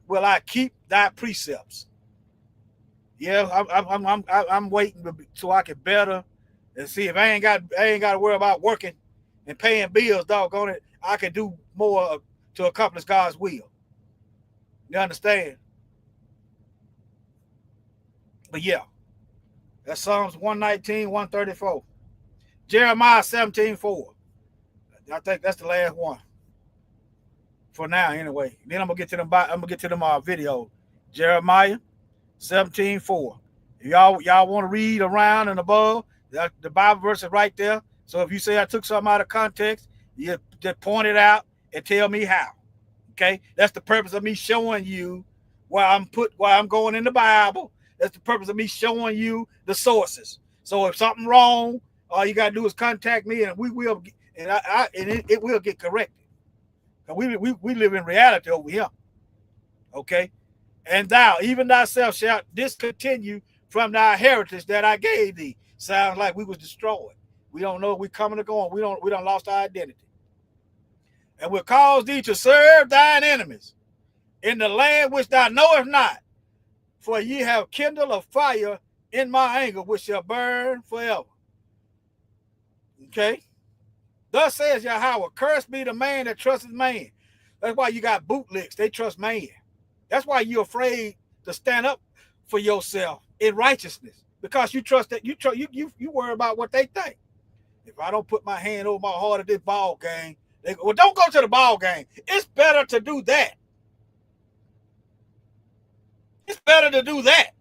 will I keep thy precepts? Yeah, I'm waiting so I can better and see if I ain't got to worry about working and paying bills. Doggone it, I can do more to accomplish God's will. You understand? But yeah. That's Psalms 119, 134. Jeremiah 17:4. I think that's the last one. For now, anyway. Then I'm gonna get to them video. Jeremiah 17:4. If y'all want to read around and above, the Bible verse is right there. So if you say I took something out of context, you just point it out and tell me how. Okay? That's the purpose of me showing you where I'm going in the Bible. That's the purpose of me showing you the sources. So if something wrong, all you gotta do is contact me, and we will, it will get corrected. We live in reality over here. Okay, and thou, even thyself, shalt discontinue from thy heritage that I gave thee. Sounds like we was destroyed. We don't know if we coming or going. We don't lost our identity. and will cause thee to serve thine enemies in the land which thou knowest not. For ye have kindled a fire in my anger, which shall burn forever. Okay? Thus says Yahweh, cursed be the man that trusteth man. That's why you got bootlicks. They trust man. That's why you're afraid to stand up for yourself in righteousness, because you trust that you worry about what they think. If I don't put my hand over my heart at this ball game, they go, well, don't go to the ball game. It's better to do that. It's better to do that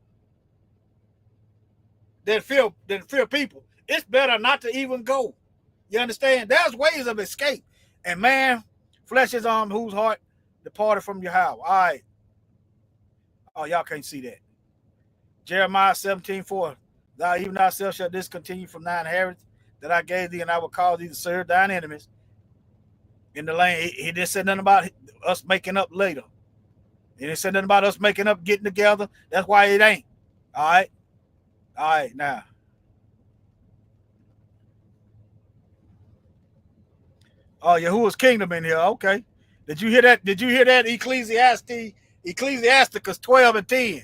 than fear people. It's better not to even go. You understand? There's ways of escape. And man, flesh is on whose heart departed from your house. All right. Oh, y'all can't see that. Jeremiah 17:4. Thou even thyself shalt discontinue from thine inheritance that I gave thee, and I will cause thee to serve thine enemies in the land. He didn't say nothing about us making up later. He didn't say nothing about us making up, getting together. That's why it ain't. All right. All right, now. Oh, Yahuwah's kingdom in here. Okay. Did you hear that? Did you hear that? Ecclesiasticus 12 and 10.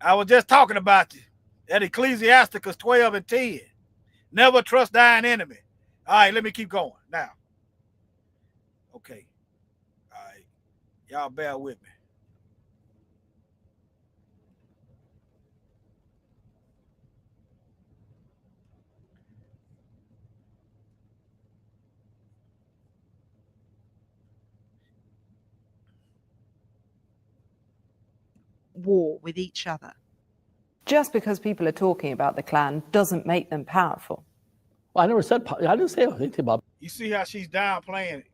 I was just talking about it. That Ecclesiasticus 12 and 10. Never trust thine enemy. All right, let me keep going now. Okay. All right. Y'all bear with me. War with each other. Just because people are talking about the Klan doesn't make them powerful. Well, I didn't say anything about. You see how she's downplaying it.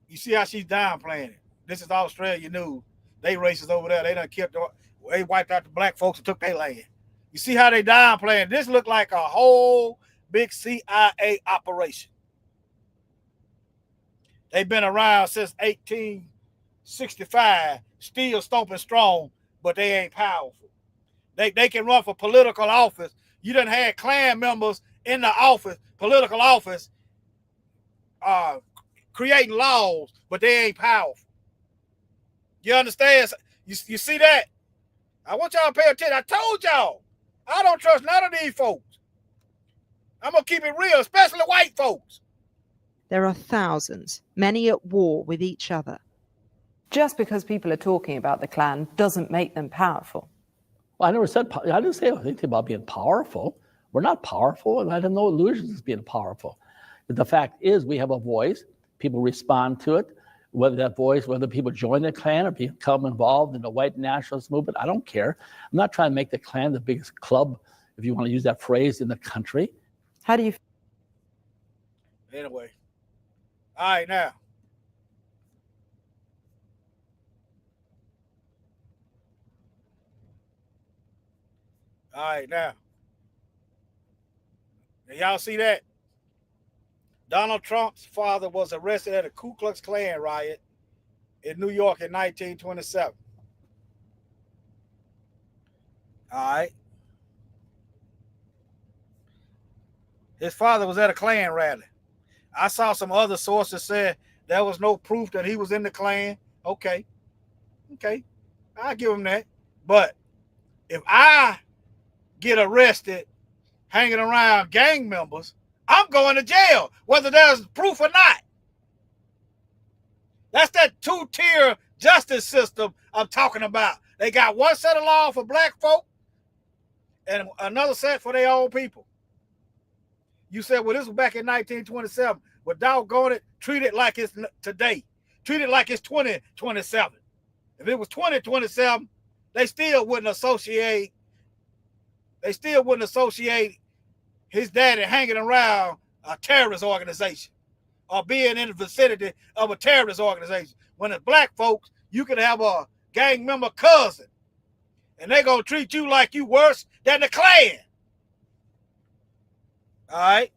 You see how she's downplaying it. This is Australia news. They racist over there. They done killed. They wiped out the black folks and took their land. You see how they downplaying it. This looked like a whole big CIA operation. They've been around since 1865, still stomping strong, but they ain't powerful. They can run for political office. You done had Klan members in the office, political office, creating laws, but they ain't powerful. You understand? You see that? I want y'all to pay attention. I told y'all, I don't trust none of these folks. I'm going to keep it real, especially white folks. There are thousands, many at war with each other. Just because people are talking about the Klan doesn't make them powerful. Well, I didn't say anything about being powerful. We're not powerful, and I have no illusions of being powerful. But the fact is, we have a voice. People respond to it. Whether people join the Klan or become involved in the white nationalist movement, I don't care. I'm not trying to make the Klan the biggest club, if you want to use that phrase, in the country. How do you? Anyway. All right, now. All right, now. Y'all see that? Donald Trump's father was arrested at a Ku Klux Klan riot in New York in 1927. All right. His father was at a Klan rally. I saw some other sources said there was no proof that he was in the Klan. Okay. I'll give him that. But if I get arrested hanging around gang members, I'm going to jail, whether there's proof or not. That's that two-tier justice system I'm talking about. They got one set of law for black folk and another set for their own people. You said, well, this was back in 1927. Well, doggone it, treat it like it's today. Treat it like it's 2027. If it was 2027, they still wouldn't associate his daddy hanging around a terrorist organization or being in the vicinity of a terrorist organization. When it's black folks, you can have a gang member cousin, and they're going to treat you like you worse than the Klan. All right?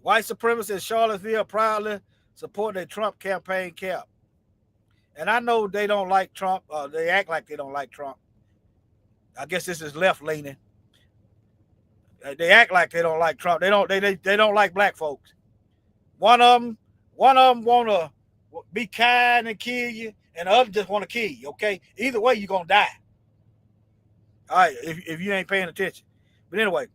White supremacists in Charlottesville proudly support their Trump campaign cap. And I know they don't like Trump. They act like they don't like Trump. I guess this is left-leaning. They act like they don't like Trump. They don't like black folks. One of them want to be kind and kill you, and the other just want to kill you. Okay, either way you're gonna die. All right, if you ain't paying attention. But anyway,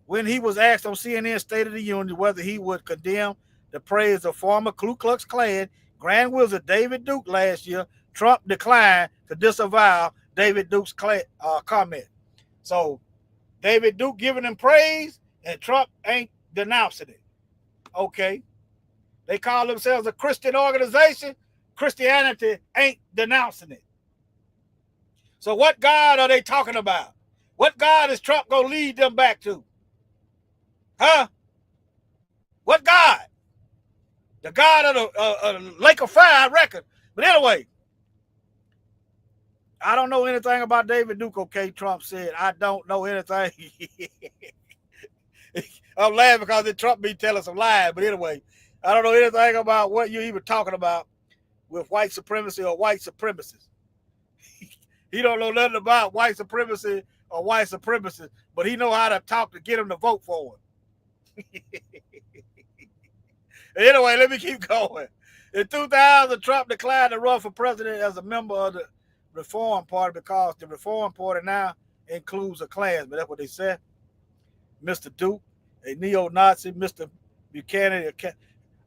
when he was asked on CNN State of the Union whether he would condemn the praise of former Ku Klux Klan Grand Wizard David Duke last year, Trump declined to disavow David Duke's comment. So David Duke giving him praise, and Trump ain't denouncing it. Okay. They call themselves a Christian organization. Christianity ain't denouncing it. So what God are they talking about? What God is Trump going to lead them back to? Huh? What God? The God of the Lake of Fire, I reckon. But anyway, I don't know anything about David Duke, okay, Trump said. I don't know anything. I'm laughing because the Trump be telling some lies. But anyway, I don't know anything about what you're even talking about with white supremacy or white supremacists. He don't know nothing about white supremacy or white supremacists, but he know how to talk to get them to vote for him. Anyway, let me keep going. In 2000, Trump declined to run for president as a member of the Reform Party because the Reform Party now includes a Klansman. That's what they said. Mr. Duke, a neo-Nazi, Mr. Buchanan.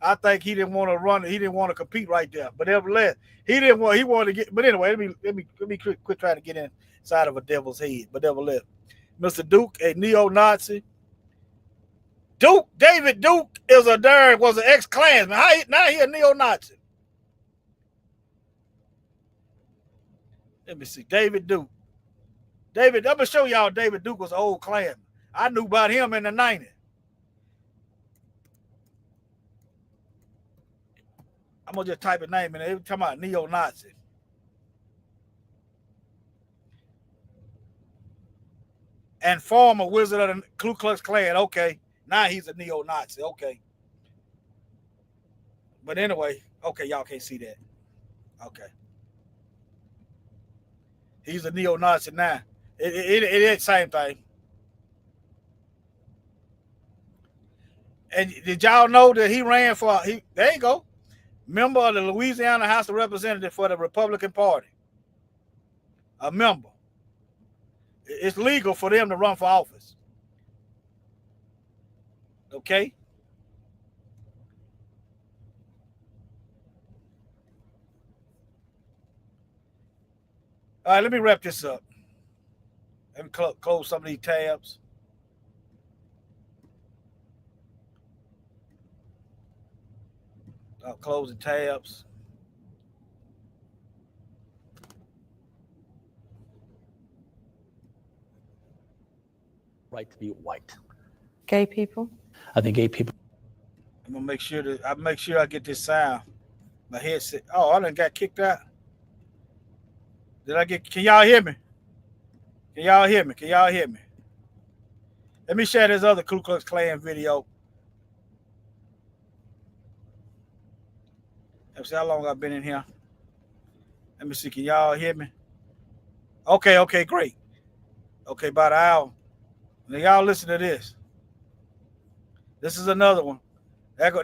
I think he didn't want to run. He didn't want to compete right there. But nevertheless, he didn't want. He wanted to get. But anyway, let me quit trying to get inside of a devil's head. But nevertheless, Mr. Duke, a neo-Nazi. David Duke was an ex-Klansman. Now he a neo-Nazi. Let me see. David Duke. I'm gonna show y'all David Duke was an old Klansman. I knew about him in the 90s. I'm gonna just type a name in there. Every time about neo-Nazi. And former wizard of the Ku Klux Klan. Okay. Now he's a neo-Nazi. Okay. But anyway, okay, y'all can't see that. Okay. He's a neo-Nazi now. It ain't the same thing. And did y'all know that he ran for, there you go, member of the Louisiana House of Representatives for the Republican Party. A member. It's legal for them to run for office. Okay? All right, let me wrap this up. Let me close some of these tabs. I'll close the tabs. Right to be white. Gay people? I think gay people. I'm gonna make sure I get this sound. My headset. Oh, I done got kicked out. Can y'all hear me? Can y'all hear me? Let me share this other Ku Klux Klan video. Let me see how long I've been in here. Let me see. Can y'all hear me? Okay, great. Okay, about an hour. Now y'all listen to this. This is another one. That's the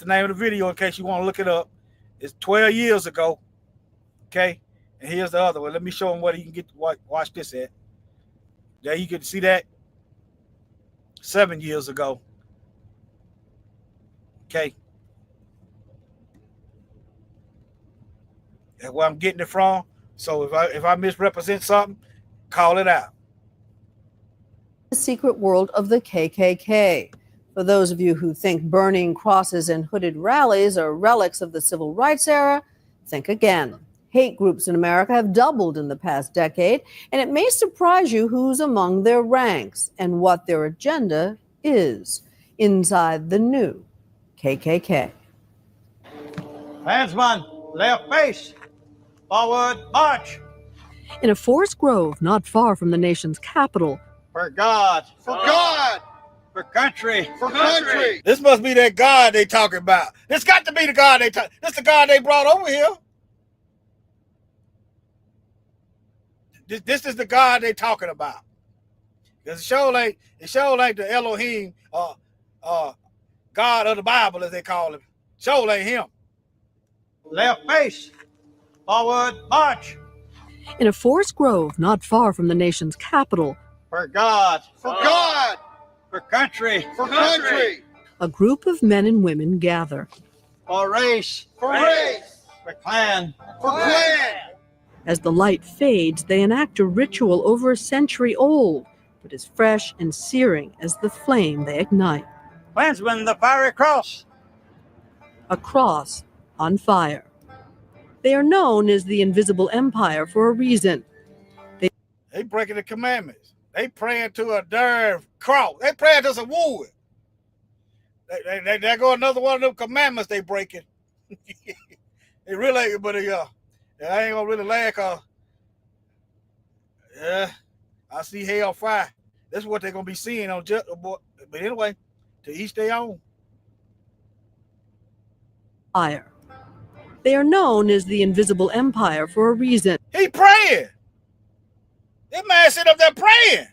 name of the video in case you want to look it up. It's 12 years ago. Okay, and here's the other one. Let me show him what he can get to watch this at. There you can see that 7 years ago. Okay. That's where I'm getting it from. So if I misrepresent something, call it out. The secret world of the KKK. For those of you who think burning crosses and hooded rallies are relics of the civil rights era, think again. Hate groups in America have doubled in the past decade, and it may surprise you who's among their ranks and what their agenda is inside the new KKK. Klansman, left face, forward march. In a forest grove not far from the nation's capital, For God, for country, for country. This must be that God they talking about. This got to be the God This the God they brought over here. This is the God they talking about. Because it sure ain't the Elohim, God of the Bible, as they call him. Sure ain't him. Left base. Forward, march. In a forest grove not far from the nation's capital, For God. For God, For country. for country, a group of men and women gather. For race. for race, For clan. for clan. As the light fades, they enact a ritual over a century old, but as fresh and searing as the flame they ignite. Klansmen, the fiery cross. A cross on fire. They are known as the Invisible Empire for a reason. They breaking the commandments. They praying to a darn cross. They praying to some wood. They go another one of them commandments they breaking. They really, but I ain't gonna really laugh, cause I see hell fire. That's what they're gonna be seeing on but anyway, to each their own. Fire. They are known as the Invisible Empire for a reason. He praying. That man sit up there praying.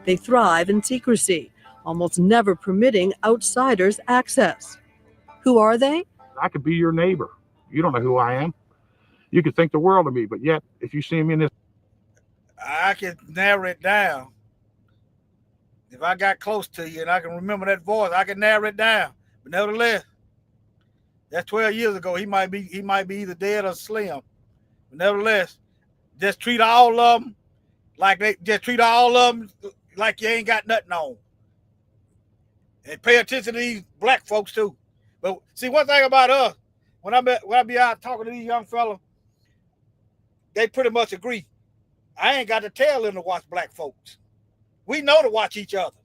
They thrive in secrecy, almost never permitting outsiders access. Who are they? I could be your neighbor. You don't know who I am. You could think the world of me, but yet, if you see me in this, I can narrow it down. If I got close to you and I can remember that voice, I can narrow it down. But nevertheless, that's 12 years ago. He might be either dead or slim. But nevertheless, just treat all of them like you ain't got nothing on. And pay attention to these black folks too. But see, one thing about us, when I be out talking to these young fellas, they pretty much agree. I ain't got to tell them to watch black folks. We know to watch each other.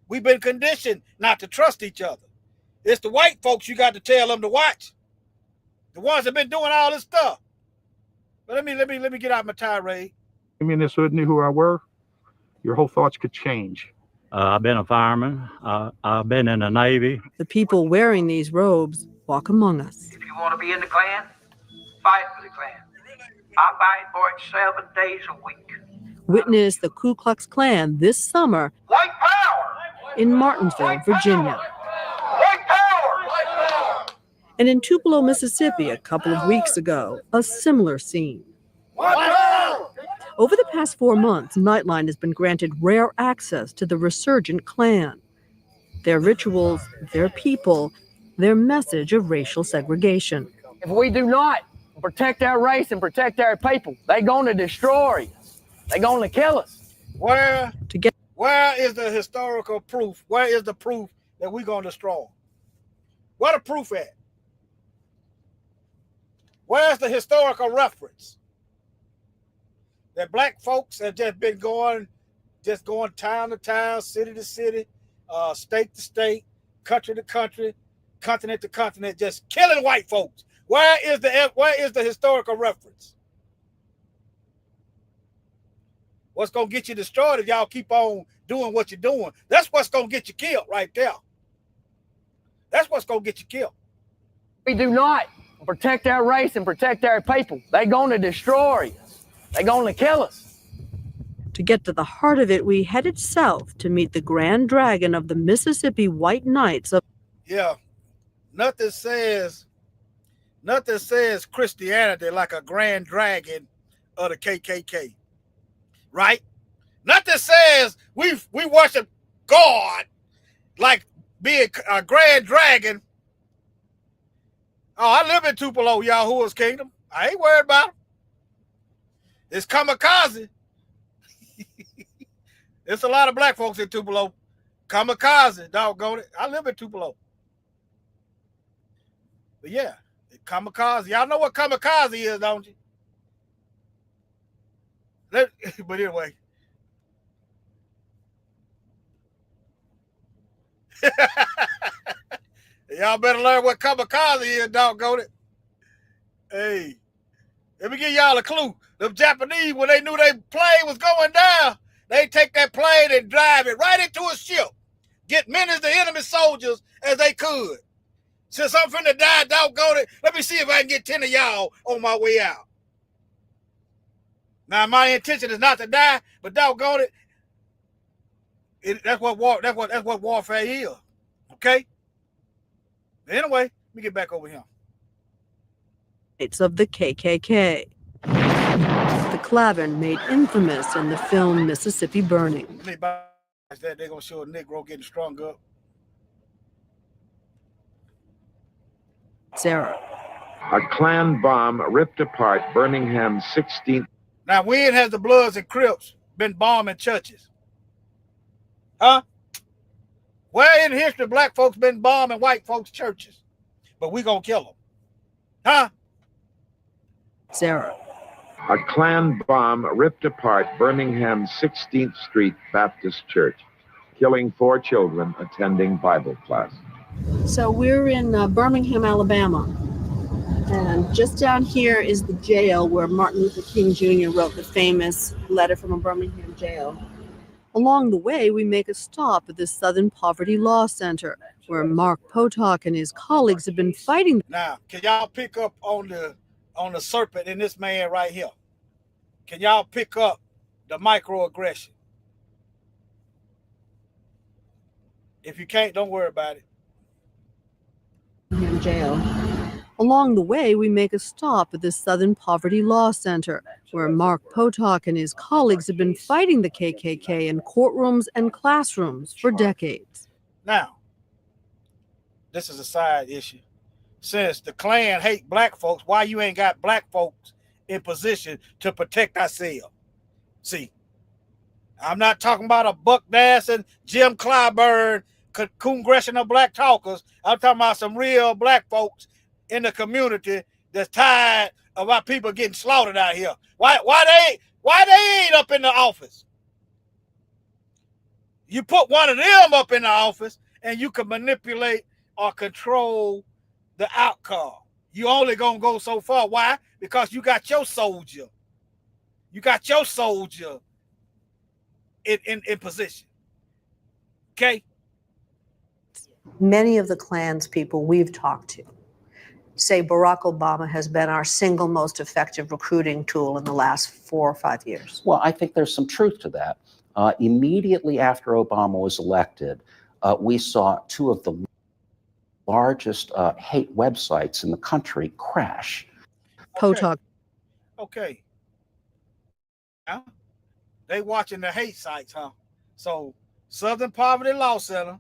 We've been conditioned not to trust each other. It's the white folks you got to tell them to watch. The ones that been doing all this stuff. But let me get out my tirade. see me in this hood, knew who I were, your whole thoughts could change. I've been a fireman. I've been in the Navy. The people wearing these robes walk among us. If you want to be in the Klan, fight for the Klan. I fight for it 7 days a week. Witness the Ku Klux Klan this summer White power! in Martinsville, Virginia. White power! White power! And in Tupelo, Mississippi, a couple of weeks ago, a similar scene. Over the past 4 months, Nightline has been granted rare access to the resurgent Klan. Their rituals, their people, their message of racial segregation. If we do not protect our race and protect our people, they're going to destroy us. They're going to kill us. Where is the historical proof? Where is the proof that we're going to destroy them? Where the proof at? Where's the historical reference? That black folks have just been going town to town, city to city, state to state, country to country, continent to continent, just killing white folks. Where is the historical reference? What's gonna get you destroyed if y'all keep on doing what you're doing? That's what's gonna get you killed right there. That's what's gonna get you killed. We do not protect our race and protect our people. They're going to destroy us. They're going to kill us. To get to the heart of it, we headed south to meet the Grand Dragon of the Mississippi White Knights. Yeah, nothing says Christianity like a Grand Dragon of the KKK, right? Nothing says we worship God like being a Grand Dragon. Oh, I live in Tupelo, Yahuwah's kingdom. I ain't worried about him. It's kamikaze. There's a lot of black folks in Tupelo. Kamikaze, doggone it. I live in Tupelo. But yeah, kamikaze. Y'all know what kamikaze is, don't you? But anyway. Y'all better learn what kamikaze is, doggone it. Hey, let me give y'all a clue. The Japanese, when they knew their plane was going down, they take that plane and drive it right into a ship. Get many of the enemy soldiers as they could. Since I'm finna die, doggone it, let me see if I can get 10 of y'all on my way out. Now, my intention is not to die, but doggone it, that's what warfare is. Okay? Anyway, let me get back over here. Of the KKK. The Klavan made infamous in the film Mississippi Burning. That they're gonna show a Negro getting strung up. Sarah. A Klan bomb ripped apart Birmingham's 16th. Now, when has the Bloods and Crips been bombing churches? Huh? Where in history black folks been bombing white folks' churches? But we gonna kill them. Huh? Sarah. A Klan bomb ripped apart Birmingham's 16th Street Baptist Church, killing 4 children attending Bible class. So we're in Birmingham, Alabama. And just down here is the jail where Martin Luther King Jr. wrote the famous letter from a Birmingham jail. Along the way, we make a stop at the Southern Poverty Law Center, where Mark Potok and his colleagues have been fighting. Now, can y'all pick up on the serpent in this man right here? Can y'all pick up the microaggression? If you can't, don't worry about it. In jail. Along the way, we make a stop at the Southern Poverty Law Center, where Mark Potok and his colleagues have been fighting the KKK in courtrooms and classrooms for decades. Now, this is a side issue. Since the Klan hate black folks, why you ain't got black folks in position to protect ourselves? See, I'm not talking about a Buck Dancing, Jim Clyburn, congressional black talkers. I'm talking about some real black folks in the community that's tired of our people getting slaughtered out here. Why they ain't up in the office? You put one of them up in the office and you can manipulate or control the outcome. You only gonna go so far. Why? Because you got your soldier. You got your soldier in position. Okay? Many of the Klan's people we've talked to say Barack Obama has been our single most effective recruiting tool in the last 4 or 5 years. Well, I think there's some truth to that. Immediately after Obama was elected, we saw 2 of the largest hate websites in the country crash. Potok. Okay. Huh? They watching the hate sites, huh? So Southern Poverty Law Center,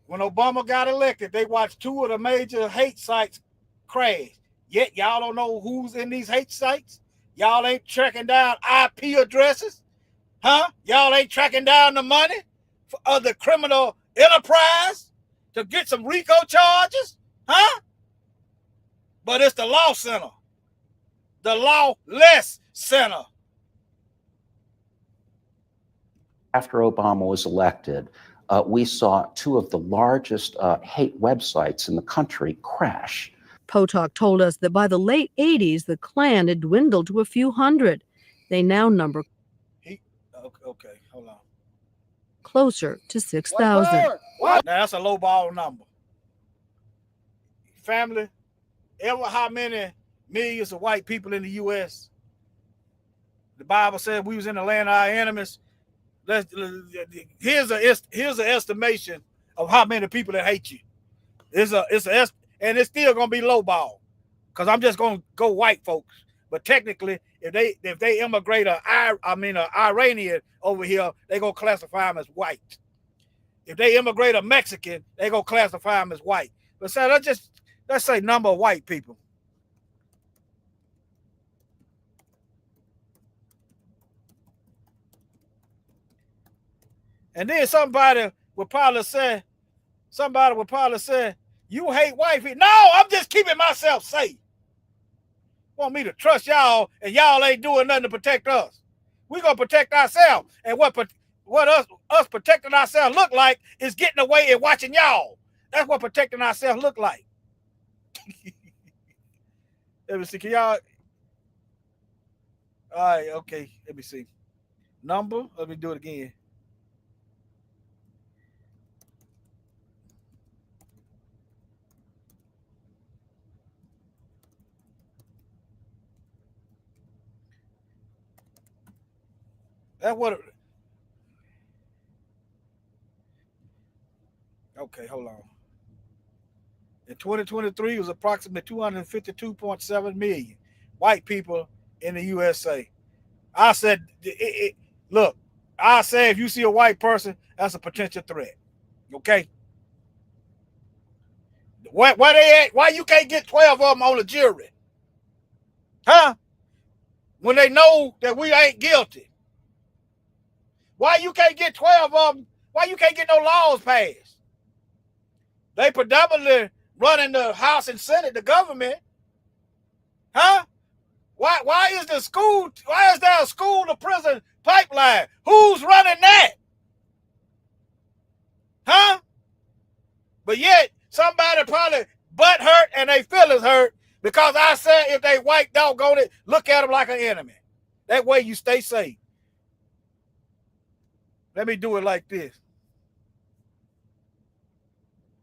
when Obama got elected, they watched 2 of the major hate sites crash. Yet y'all don't know who's in these hate sites? Y'all ain't tracking down IP addresses? Huh? Y'all ain't tracking down the money for other criminal enterprise to get some RICO charges? Huh? But it's the law center. The lawless center. After Obama was elected, we saw 2 of the largest hate websites in the country crash. Potok told us that by the late 80s, the Klan had dwindled to a few hundred. They now number Okay, hold on. closer to 6,000. Now that's a low ball number. Family, ever how many millions of white people in the U.S.? The Bible said we was in the land of our enemies. Here's an estimation of how many people that hate you. And it's still gonna be low ball, because I'm just gonna go white folks. But technically, if they immigrate an Iranian over here, they gonna classify them as white. If they immigrate a Mexican, they gonna classify them as white. But so let's say number of white people. And then somebody would probably say, you hate white people. No, I'm just keeping myself safe. Want me to trust y'all, and y'all ain't doing nothing to protect us. We gonna protect ourselves. And what us protecting ourselves look like is getting away and watching y'all. That's what protecting ourselves look like. Let me see, can y'all? All right, okay, let me see. Number, let me do it again. That's what. Okay, hold on. In 2023, it was approximately 252.7 million white people in the USA. I said, look, I say if you see a white person, that's a potential threat. Okay. Where they at? Why you can't get 12 of them on the jury? Huh? When they know that we ain't guilty. Why you can't get 12 of them? Why you can't get no laws passed? They predominantly running the House and Senate, the government. Huh? Why is there a school to prison pipeline? Who's running that? Huh? But yet somebody probably butt hurt and they feelings hurt because I said if they white doggone it, look at them like an enemy. That way you stay safe. Let me do it like this.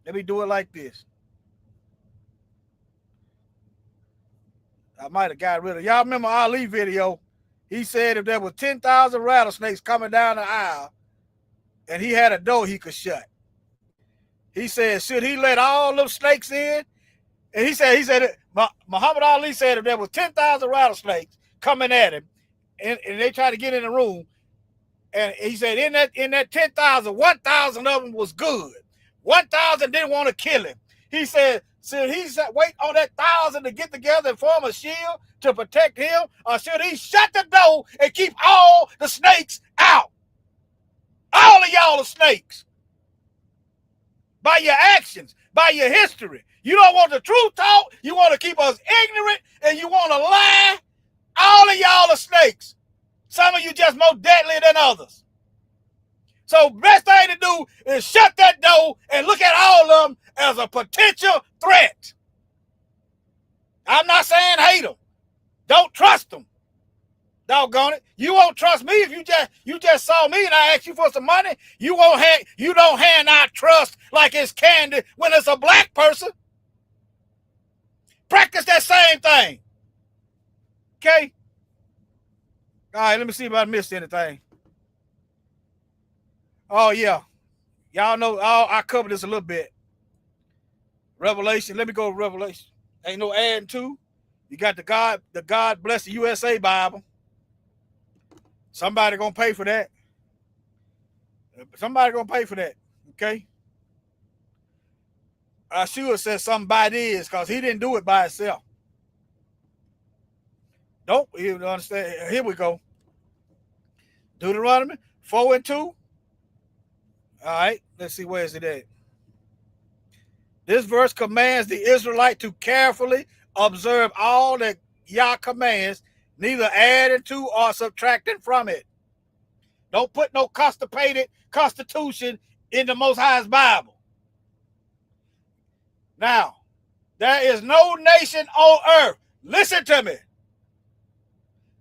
Let me do it like this. I might have got rid of y'all. Remember Ali video? He said if there was 10,000 rattlesnakes coming down the aisle and he had a door he could shut. He said, should he let all them snakes in? And he said, Muhammad Ali said if there was 10,000 rattlesnakes coming at him and they tried to get in the room, and he said in that 10,000, 1,000 of them was good. 1,000 didn't want to kill him. He said, should he wait on that 1,000 to get together and form a shield to protect him? Or should he shut the door and keep all the snakes out? All of y'all are snakes. By your actions, by your history. You don't want the truth taught. You want to keep us ignorant and you want to lie. All of y'all are snakes. Some of you just more deadly than others. So best thing to do is shut that door and look at all of them as a potential threat. I'm not saying hate them. Don't trust them. Doggone it. You won't trust me if you just saw me and I asked you for some money. You don't hand out trust like it's candy when it's a black person. Practice that same thing. Okay? All right, let me see if I missed anything. Oh, yeah. Y'all know I covered this a little bit. Revelation. Let me go to Revelation. Ain't no adding to. You got the God Bless the USA Bible. Somebody gonna pay for that. Somebody gonna pay for that. Okay. I should have said something by this because he didn't do it by himself. Don't even understand. Here we go. Deuteronomy 4:2. All right, let's see, where is it at? This verse commands the Israelite to carefully observe all that Yah commands, neither adding to or subtracting from it. Don't put no constipated constitution in the Most High's Bible. Now, there is no nation on earth. Listen to me.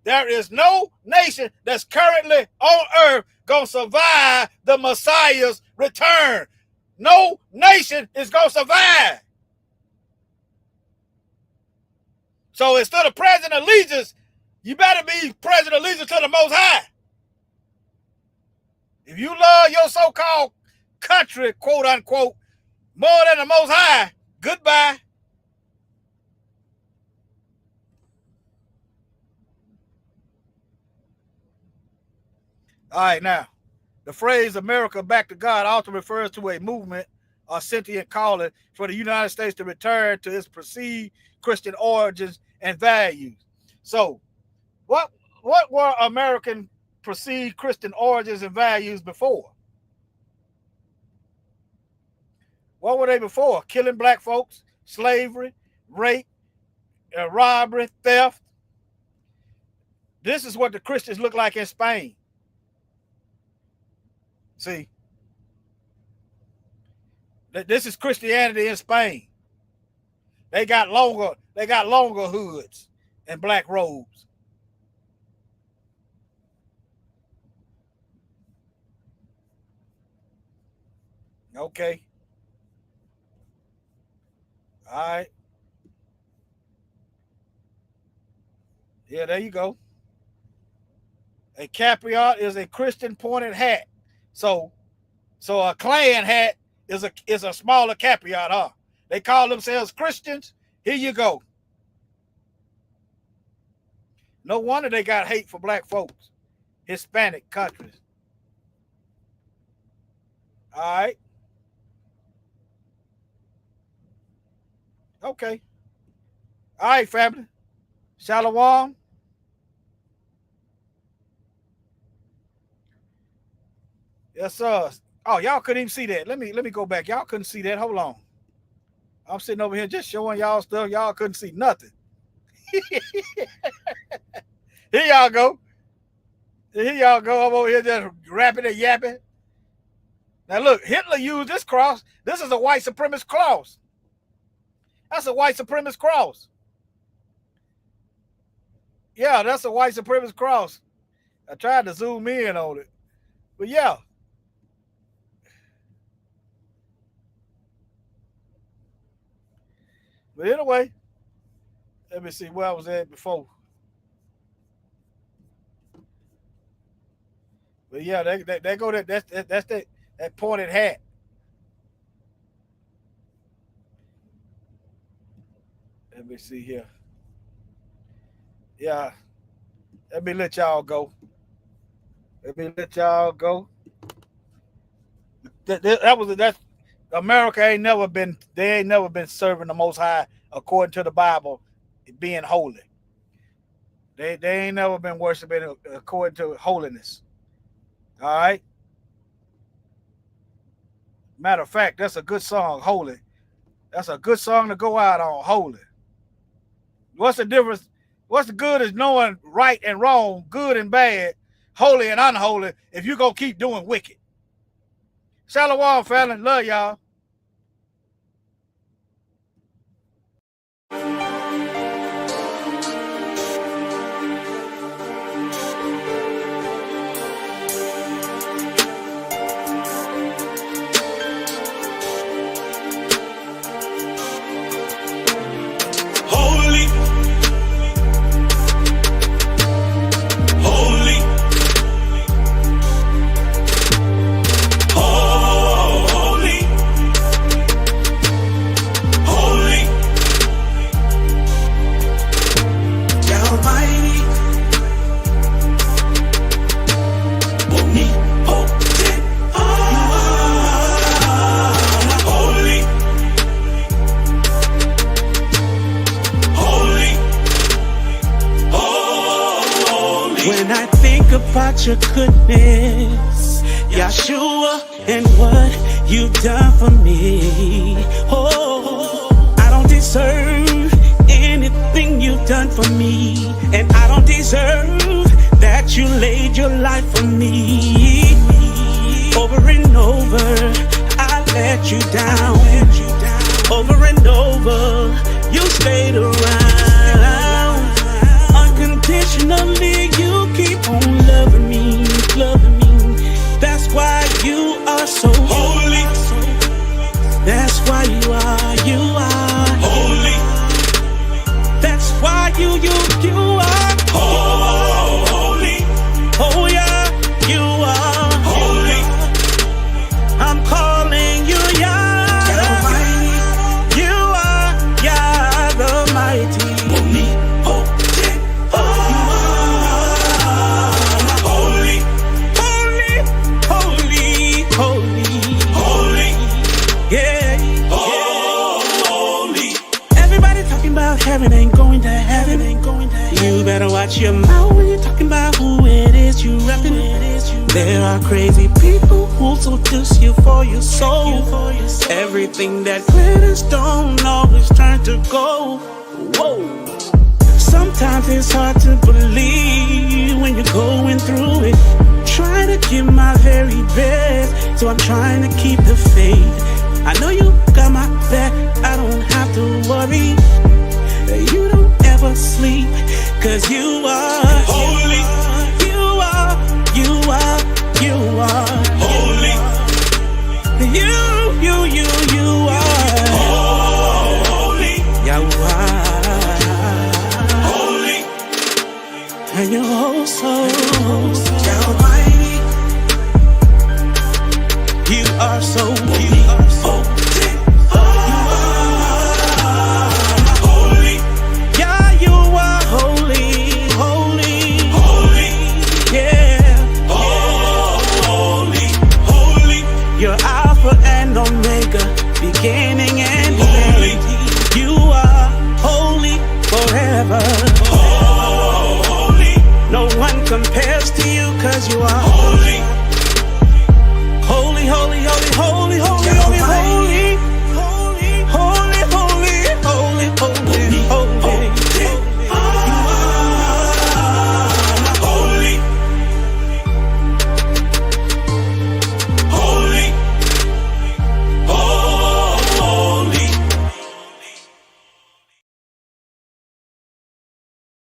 There is no nation that's currently on earth going to survive the Messiah's return. No nation is going to survive. So instead of pledging allegiance, you better be pledging allegiance to the Most High. If you love your so-called country, quote unquote, more than the Most High, goodbye. All right, now, the phrase America back to God often refers to a movement or sentient calling for the United States to return to its perceived Christian origins and values. So, what were American perceived Christian origins and values before? What were they before? Killing black folks, slavery, rape, robbery, theft. This is what the Christians look like in Spain. See, this is Christianity in Spain. They got longer hoods and black robes. Okay. All right. Yeah, there you go. A capiot is a Christian pointed hat. So a Klan hat is a smaller capiot, huh? They call themselves Christians. Here you go. No wonder they got hate for black folks, Hispanic countries. All right. Okay. All right, family. Shalom. Yes, sir. Oh, y'all couldn't even see that. Let me go back. Y'all couldn't see that. Hold on. I'm sitting over here just showing y'all stuff. Y'all couldn't see nothing. Here y'all go. Here y'all go. I'm over here just rapping and yapping. Now look, Hitler used this cross. This is a white supremacist cross. That's a white supremacist cross. Yeah, that's a white supremacist cross. I tried to zoom in on it. But yeah. But anyway, let me see where I was at before. But yeah, they go that's that pointed hat. Let me see here. Yeah. Let me let y'all go. That America ain't never been serving the Most High according to the Bible, being holy. They ain't never been worshiping according to holiness. All right. Matter of fact, that's a good song, Holy. That's a good song to go out on, Holy. What's the difference? What's the good is knowing right and wrong, good and bad, holy and unholy, if you're going to keep doing wicked. Shalom, family. Love y'all. About your goodness, Yeshua, and what you've done for me. Oh, I don't deserve anything you've done for me, and I don't deserve that you laid your life for me. Over and over, I let you down. Over and over, you stayed around. Unconditionally, you keep on loving me, loving me. That's why you are so holy. That's why you are holy. That's why you are holy. Oh yeah, you are holy. I'm calling you Yah the Mighty. You are Yah the Mighty. Heaven ain't going to heaven. You better watch your mouth when you're talking about who it is you reppin'. There are crazy people who seduce you for your soul. Everything that glitters don't always turn to gold. Whoa. Sometimes it's hard to believe when you're going through it. Trying to give my very best, so I'm trying to keep the faith. I know you got my back, I don't have to worry. You don't ever sleep, 'cause you are holy. You are holy. You are holy. You are holy. And you're oh so compares to you, cause you are holy.